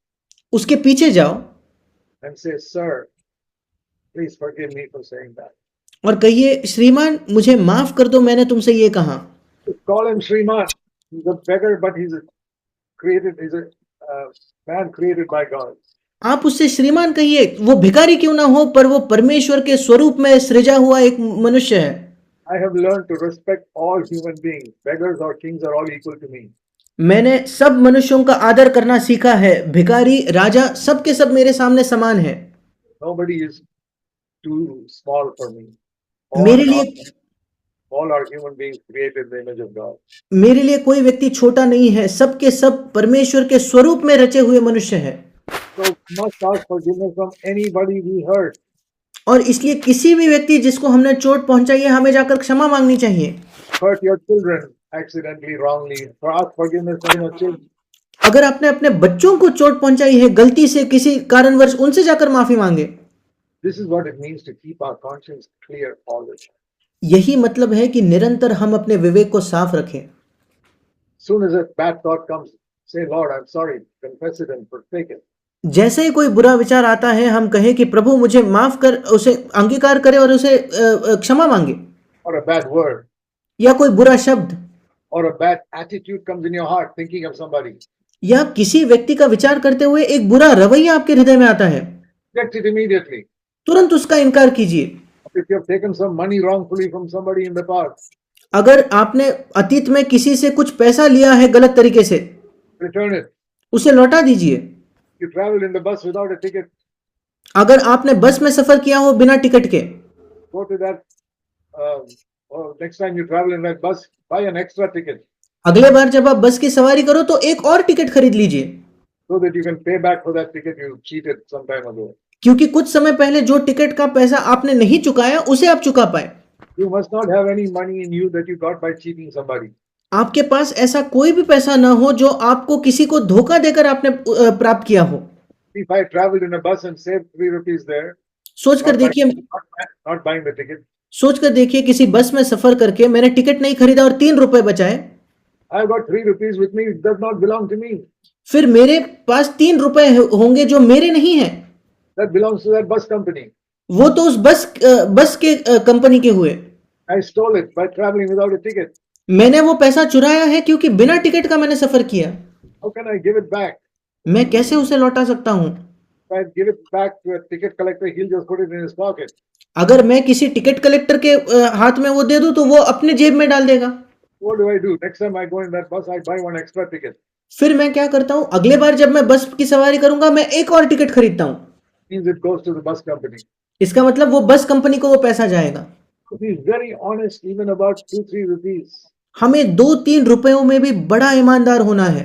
उसके पीछे जाओ and say, sir, please forgive me for saying that. और कहिए, श्रीमान मुझे माफ कर दो, मैंने तुमसे ये कहा। Just call him Sriman. He's a beggar, but he's a man created by God. आप उससे श्रीमान कहिए, वो भिखारी क्यों ना हो पर वो परमेश्वर के स्वरूप में सृजा हुआ एक मनुष्य है। I have learned to respect all human beings. Beggars or kings are all equal to me. मैंने सब मनुष्यों का आदर करना सीखा है, भिखारी, राजा, सब के सब मेरे सामने समान है। Nobody is too small for me. मेरे लिए All are human beings created in the image of God. मेरे लिए कोई व्यक्ति छोटा नहीं है, सब के सब परमेश्वर के स्वरूप में रचे हुए मनुष्य है। So must ask forgiveness from anybody we hurt. और इसलिए किसी भी व्यक्ति जिसको हमने चोट पहुंचाई है, हमें जाकर क्षमा मांगनी चाहिए। Hurt your children accidentally, wrongly. For ask forgiveness from your children. अगर आपने अपने बच्चों को चोट पहुंचाई है गलती से किसी कारणवश, उनसे जाकर माफी मांगे। This is what it means to keep our conscience clear all the time. यही मतलब है कि निरंतर हम अपने विवेक को साफ रखें। Soon as a bad thought comes, say, Lord, I'm sorry, confess it and forsake it. जैसे ही कोई बुरा विचार आता है, हम कहें कि प्रभु मुझे माफ कर, उसे अंगीकार करें और उसे क्षमा मांगे। Or a bad word, या कोई बुरा शब्द or a bad attitude comes in your heart thinking of somebody. या किसी व्यक्ति का विचार करते हुए एक बुरा रवैया आपके हृदय में आता है, Reject it immediately. तुरंत उसका इनकार कीजिए। If you have taken some money wrongfully from somebody in the past, अगर आपने अतीत में किसी से कुछ पैसा लिया है गलत तरीके से, return it. उसे लौटा दीजिए। You traveled in the bus without a ticket, अगर आपने बस में सफर किया हो बिना टिकट के, go to that. Next time you travel in that bus, buy an extra ticket अगले बार जब आप बस की सवारी करो तो एक और टिकट खरीद लीजिए, so that you can pay back for that ticket you cheated some time ago. क्योंकि कुछ समय पहले जो टिकट का पैसा आपने नहीं चुकाया उसे आप चुका पाए। You must not have any money in you that you got by cheating somebody. आपके पास ऐसा कोई भी पैसा ना हो जो आपको किसी को धोखा देकर आपने प्राप्त किया हो। If I traveled in a bus and saved 3 rupees there, सोचकर देखिए, not buying the ticket, सोचकर देखिए किसी बस में सफर करके मैंने टिकट नहीं खरीदा और 3 रुपए बचाए, I've got 3 rupees with me, it does not belong to me. फिर मेरे पास 3 रुपए होंगे जो मेरे नहीं है, That belongs to that bus company. वो तो उस बस के कंपनी के हुए। I stole it by traveling without a ticket. मैंने वो पैसा चुराया है क्योंकि बिना टिकट का मैंने सफर किया। How can I give it back? मैं कैसे उसे लौटा सकता हूँ? If I give it back to a ticket collector, he'll just put it in his pocket. अगर मैं किसी टिकट कलेक्टर के हाथ में वो दे दूं तो वो अपने जेब में डाल देगा। What do? Next time I go in that bus, I buy one extra ticket. फिर मैं क्या करता हूँ, अगले बार जब मैं बस की सवारी करूंगा मैं एक और टिकट खरीदता हूँ। Means it goes to the bus company. इसका मतलब वो बस कंपनी को वो पैसा जाएगा। So be very honest even about 2-3 rupees. हमें 2-3 रुपयों में भी बड़ा ईमानदार होना है।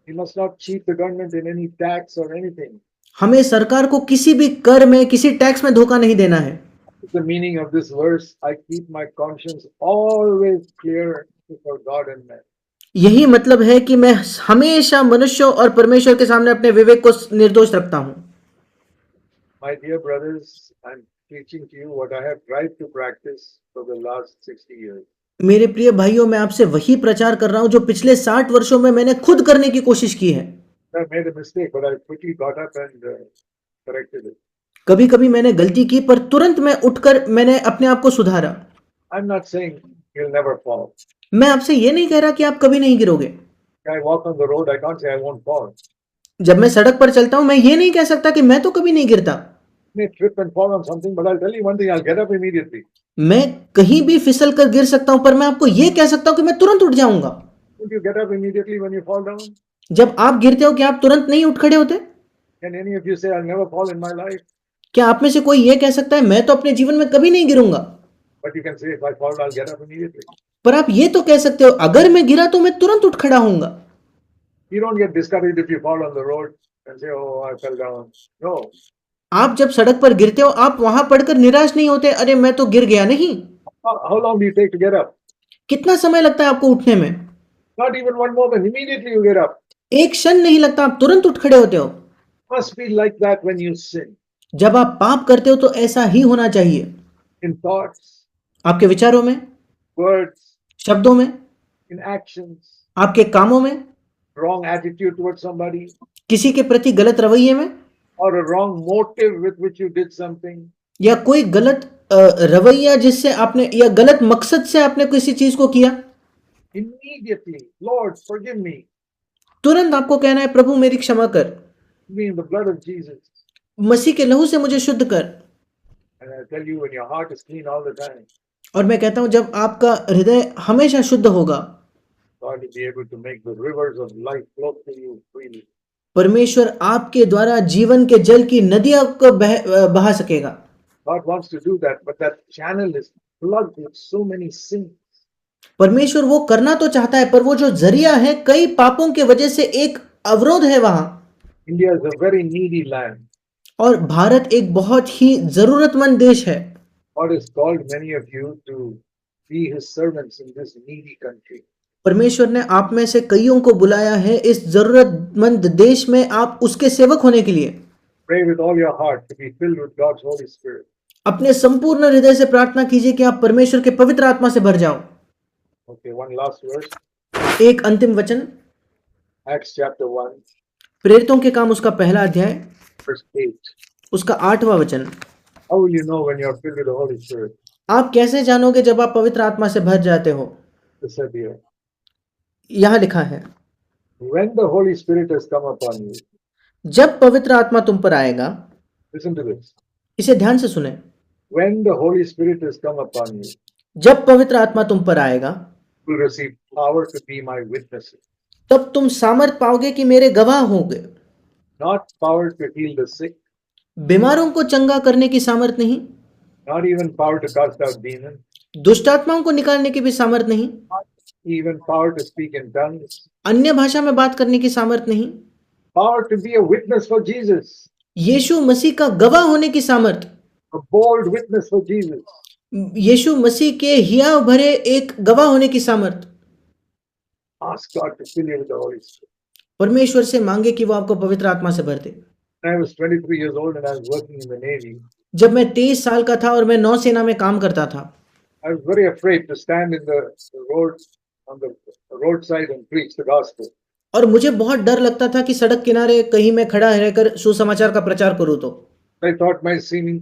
You must not cheat the government in any tax or anything. हमें सरकार को किसी भी कर में, किसी टैक्स में धोखा नहीं देना है। The meaning of this verse, I keep my conscience always clear before God and man. यही मतलब है कि मैं हमेशा मनुष्यों और परमेश्वर के सामने अपने विवेक को निर्दोष रखता हूँ। My dear brothers, I'm teaching to you what I have tried to practice for the last 60 years. मेरे प्रिय भाइयों, मैं आपसे वही प्रचार कर रहा हूँ जो पिछले 60 वर्षों में मैंने खुद करने की कोशिश की है। I made a mistake, but I quickly got up and corrected it. कभी कभी मैंने गलती की पर तुरंत मैं उठकर मैंने अपने आप को सुधारा। I'm not saying you'll never fall. मैं आपसे ये नहीं कह रहा कि आप कभी नहीं गिरोगे। When I walk on the road, I can't say I won't fall. जब मैं सड़क पर चलता हूँ मैं ये नहीं कह सकता कि मैं तो कभी नहीं गिरता। I may trip and fall on something, but I'll tell you one thing, I'll get up immediately. मैं कहीं भी फिसल कर गिर सकता हूँ पर मैं आपको ये कह सकता हूँ कि मैं तुरंत उठ जाऊंगा। Won't you get up immediately when you fall down? जब आप गिरते हो क्या आप तुरंत नहीं उठ खड़े होते? Can any of you say, I'll never fall in my life? क्या आप में से कोई ये कह सकता है मैं तो अपने जीवन में कभी नहीं गिरूंगा? But you can say, if I fall, I'll get up immediately. पर आप ये तो कह सकते हो अगर मैं गिरा तो मैं तुरंत उठ खड़ा होऊंगा। You don't get discouraged if you fall on the road and say, oh, I fell down. No. आप जब सड़क पर गिरते हो आप वहां पड़कर निराश नहीं होते, अरे मैं तो गिर गया। नहीं। How long do you take to get up? कितना समय लगता है आपको उठने में? Not even one moment. Immediately you get up. एक क्षण नहीं लगता, आप तुरंत उठ खड़े होते हो। Must be like that when you sin. जब आप पाप करते हो तो ऐसा ही होना चाहिए। In thoughts, आपके विचारों में, words, शब्दों में, in actions, आपके कामों में, wrong attitude towards somebody, किसी के प्रति गलत रवैये में, or a wrong motive with which you did something. या कोई गलत रवैया जिससे आपने, या गलत मकसद से आपने किसी चीज को किया, Immediately, Lord, forgive me. तुरंत आपको कहना है प्रभु मेरी क्षमा कर, Me in the blood of Jesus. मसीह के लहू से मुझे शुद्ध कर। And I tell you, when your heart is clean all the time, और मैं कहता हूं जब आपका हृदय हमेशा शुद्ध होगा, God will be able to make the rivers of life flow to you freely. परमेश्वर आपके द्वारा जीवन के जल की नदियां को बहा सकेगा। God wants to do that, but that channel is plugged with so many sins. परमेश्वर वो करना तो चाहता है पर वो जो जरिया है कई पापों के वजह से एक अवरोध है वहां। India is a very needy land. और भारत एक बहुत ही जरूरतमंद देश है। God has called many of you to be His servants in this needy country. परमेश्वर ने आप में से कईयों को बुलाया है इस जरूरतमंद देश में आप उसके सेवक होने के लिए। Pray with all your heart to be filled with God's Holy Spirit. अपने संपूर्ण हृदय से प्रार्थना कीजिए कि आप परमेश्वर के पवित्र आत्मा से भर जाओ। Okay, one last verse. एक अंतिम वचन, Acts chapter 1, प्रेरितों के काम उसका पहला अध्याय verse 8. उसका 8वां वचन। How will you know when you are filled with the Holy Spirit? आप कैसे जानोगे जब आप पवित्र आत्मा से भर जाते हो? It said here. यहां लिखा है, When the Holy Spirit has come upon you, जब पवित्र आत्मा तुम पर आएगा। listen to this. इसे ध्यान से सुने। When the Holy Spirit has come upon you, जब पवित्र आत्मा तुम पर आएगा you will receive power to be my witnesses. तब तुम सामर्थ पाओगे कि मेरे गवाह होगे। Not power to heal the sick, बीमारों को चंगा करने की सामर्थ नहीं, not even power to cast out demons, दुष्ट आत्माओं को निकालने की भी सामर्थ नहीं, not even power to speak in tongues, अन्य भाषा में बात करने की सामर्थ नहीं, power to be a witness for Jesus, यीशु मसीह का गवाह होने की सामर्थ, a bold witness for Jesus. यीशु मसीह के हियाव भरे एक गवाह होने की सामर्थ। Ask God to fill you with the Holy Spirit. परमेश्वर से मांगे कि वो आपको पवित्र आत्मा से भर दे। When I was 23 years old and I was working in the Navy, जब मैं 23 साल का था और मैं नौसेना में काम करता था, I was very afraid to stand in the road on the roadside and preach the gospel. और मुझे बहुत डर लगता था कि सड़क किनारे कहीं मैं खड़ा रहकर सुसमाचार का प्रचार करूं तो। I thought my senior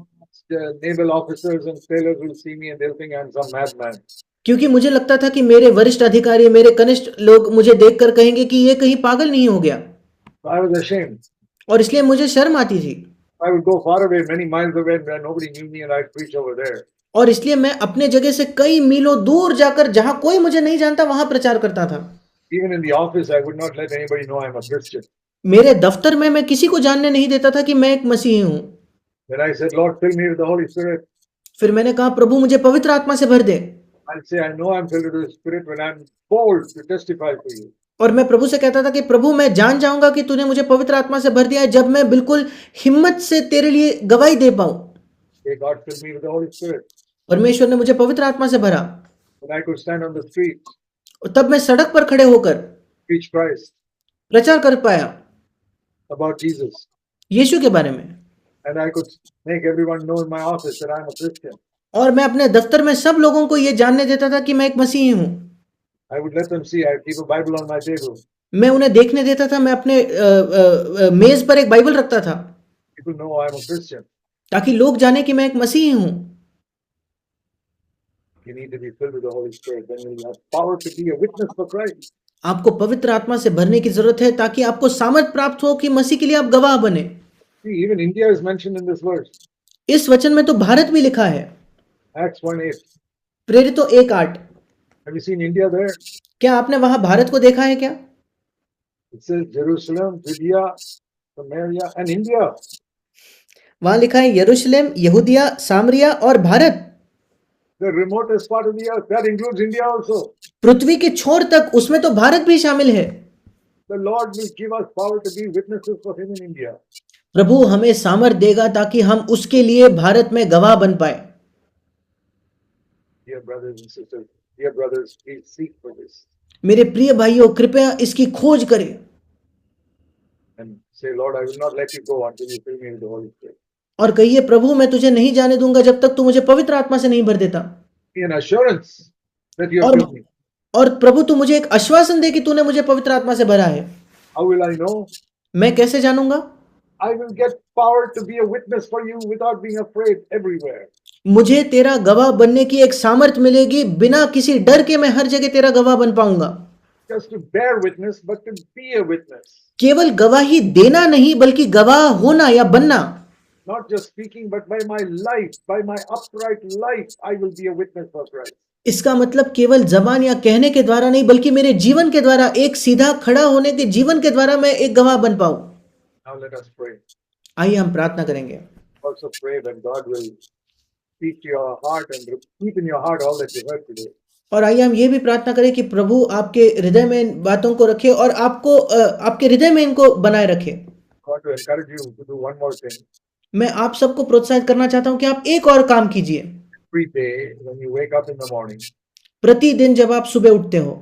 naval officers and sailors will see me and they'll think I'm some madman. क्योंकि मुझे लगता था कि मेरे वरिष्ठ अधिकारी, मेरे कनिष्ठ लोग मुझे देखकर कहेंगे कि ये कहीं पागल नहीं हो गया। So I was ashamed. और इसलिए मुझे शर्म आती थी। I would go far away, many miles away, where nobody knew me, and I'd preach over there. और इसलिए मैं अपने जगह से कई मीलों दूर जाकर जहां कोई मुझे नहीं जानता वहां प्रचार करता था। Even in the office, I would not let anybody know I'm a Christian. मेरे दफ्तर में मैं किसी को जानने नहीं देता था कि मैं एक मसीही हूँ। Then I said, Lord, fill me with the Holy Spirit. फिर मैंने कहा, प्रभु मुझे पवित्र आत्मा से भर दे। I'll say, I know I'm filled with the Spirit when I'm bold to testify for you. और मैं प्रभु से कहता था कि प्रभु मैं जान जाऊंगा कि तूने मुझे पवित्र आत्मा से भर दिया है जब मैं बिल्कुल हिम्मत से तेरे लिए गवाही दे पाऊं। Hey, God filled me with the Holy Spirit. परमेश्वर ने मुझे पवित्र आत्मा से भरा When I could stand on the street, और तब मैं सड़क पर खड़े होकर preach Christ प्रचार कर पाया about Jesus. यीशु के बारे में। And I could make everyone know in my office that I'm a Christian. और मैं अपने दफ्तर में सब लोगों को ये जानने देता था कि मैं एक मसीही हूँ। I would let them see I keep a Bible on my table. मैं उन्हें देखने देता था, मैं अपने मेज पर एक बाइबल रखता था People know I'm a Christian. ताकि लोग जाने कि मैं एक मसीही हूँ। You need to be filled with the Holy Spirit. Then you'll have power to be a witness for Christ. आपको पवित्र आत्मा से भरने की जरूरत है ताकि आपको सामर्थ प्राप्त हो कि मसीह के लिए आप गवाह बने। See, even India is mentioned in this verse. इस वचन में तो भारत भी लिखा है। Acts 1:8. प्रेरितों 1:8। Have you seen India there? क्या आपने वहां भारत को देखा है क्या? It says Jerusalem, Judea, Samaria, and India. वहां लिखा है यरूशलेम, यहूदिया, सामरिया और Bharat. The remotest part of the earth. That includes India also. पृथ्वी के छोर तक, उसमें तो भारत भी शामिल है। The Lord will give us power to be witnesses for Him in India. प्रभु हमें सामर्थ देगा ताकि हम उसके लिए भारत में गवाह बन पाए। Dear brothers and sisters, dear brothers, please seek for this मेरे प्रिय भाइयों, कृपया इसकी खोज करें and say, Lord, I will not let you go until you fill me with the Holy Spirit. और कहिए, प्रभु मैं तुझे नहीं जाने दूंगा जब तक तू मुझे पवित्र आत्मा से नहीं भर देता। Be an assurance that you have और filled me. और प्रभु तू मुझे एक आश्वासन दे कि तूने मुझे पवित्र आत्मा से भरा है। How will I know? मैं कैसे जानूंगा? I will get power to be a witness for you without being afraid everywhere. मुझे तेरा गवाह बनने की एक सामर्थ मिलेगी, बिना किसी डर के मैं हर जगह तेरा गवाह बन पाऊंगा। Just to bear witness, but to be a witness. केवल गवाही देना नहीं, बल्कि गवाह होना या बनना। Not just speaking, but by my life, by my upright life, I will be a witness for Christ. इसका मतलब केवल जबान या कहने के द्वारा नहीं, बल्कि मेरे जीवन के द्वारा, एक सीधा खड़ा होने के जीवन के द्वारा मैं एक गवाह बन पाऊं। Now let us pray. आइए हम प्रार्थना करेंगे। Also pray that God will speak to your heart and keep in your heart all that you heard today. और आइए हम ये भी प्रार्थना करें कि प्रभु आपके हृदय में इन बातों को रखे और आपको आपके हृदय में इनको बनाए रखे। I want to encourage you to do one more thing. मैं आप सबको प्रोत्साहित करना चाहता हूं कि आप एक और काम कीजिए। Every day when you wake up in the morning, प्रतिदिन जब आप सुबह उठते हो,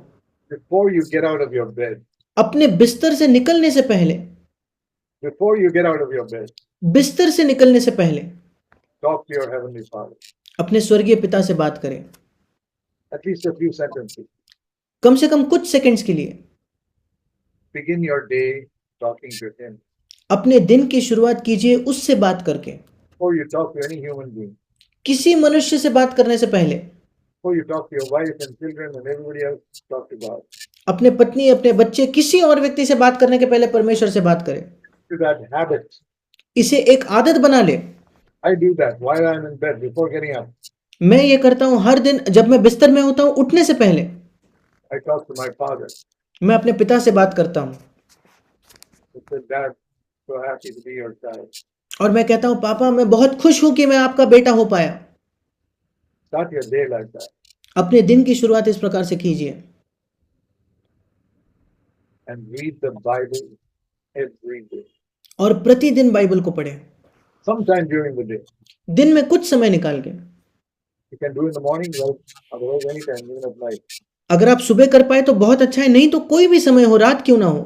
before you get out of your bed, अपने बिस्तर से निकलने से पहले, before you get out of your bed, बिस्तर से निकलने से पहले talk to your Heavenly Father. अपने स्वर्गीय पिता से बात करें, At least a few sentences. कम से कम कुछ सेकंड्स के लिए। Begin your day talking to Him. अपने दिन की शुरुआत कीजिए उससे बात करके। Before you talk to any human being, किसी मनुष्य से बात करने से पहले, before you talk to your wife and children and everybody else, talk to God. अपने पत्नी, अपने बच्चे, किसी और व्यक्ति से बात करने के पहले परमेश्वर से बात करें। To that habit. इसे एक आदत बना ले। I do that while I'm in bed before getting up. मैं ये करता हूँ हर दिन जब मैं बिस्तर में होता हूँ, उठने से पहले I talk to my father. मैं अपने पिता से बात करता हूँ I said, Dad, so happy to be your child. और मैं कहता हूँ, पापा मैं बहुत खुश हूँ कि मैं आपका बेटा हो पाया। Start your day like that अपने दिन की शुरुआत इस प्रकार से कीजिए and read the Bible every day. और प्रतिदिन बाइबल को पढ़ें, Sometime during the day. दिन में कुछ समय निकाल के। You can do in the morning, well, otherwise anytime, even at night. अगर आप सुबह कर पाए तो बहुत अच्छा है, नहीं तो कोई भी समय हो, रात क्यों ना हो।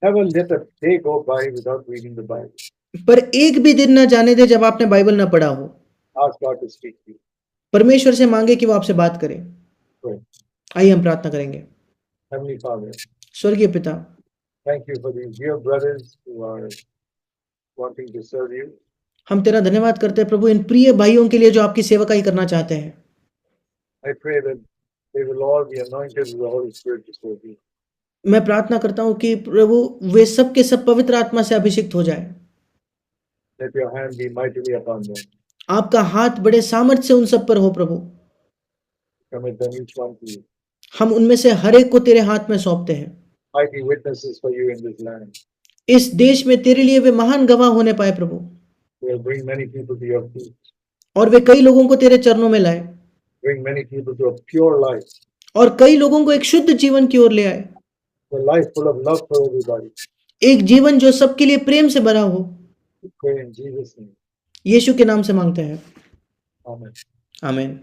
Never let a day go by without reading the Bible. पर एक भी दिन ना जाने दे जब आपने बाइबल ना पढ़ा हो। Ask God to speak to you. परमेश्वर से मांगे कि वो आपसे बात करे। Pray. आइए हम प्रार्थना करेंगे। Heavenly Father, स्वर्गीय पिता, thank you for these dear brothers who are wanting to serve you. हम तेरा धन्यवाद करते हैं प्रभु इन प्रिय भाइयों के लिए जो आपकी सेवकाई करना चाहते हैं। I pray that they will all be anointed with the Holy Spirit to serve you. मैं प्रार्थना करता हूँ कि प्रभु वे सब के सब पवित्र आत्मा से अभिषिक्त हो जाए। Let your hand be mightily upon them. आपका हाथ बड़े सामर्थ्य से उन सब पर हो प्रभु। Commit them each one to you. हम उनमें से हर एक को तेरे हाथ में सौंपते हैं। Mighty witnesses for you in this land. इस देश में तेरे लिए वे महान गवाह होने पाए प्रभु, Will bring many people to your feet. और वे कई लोगों को तेरे चरणों में लाए, Bring many people to a pure life. और कई लोगों को एक शुद्ध जीवन की ओर ले आए, A life full of love for everybody. एक जीवन जो सबके लिए प्रेम से भरा हो। We pray in Jesus' name. यीशु के नाम से मांगते हैं, Amen. आमीन।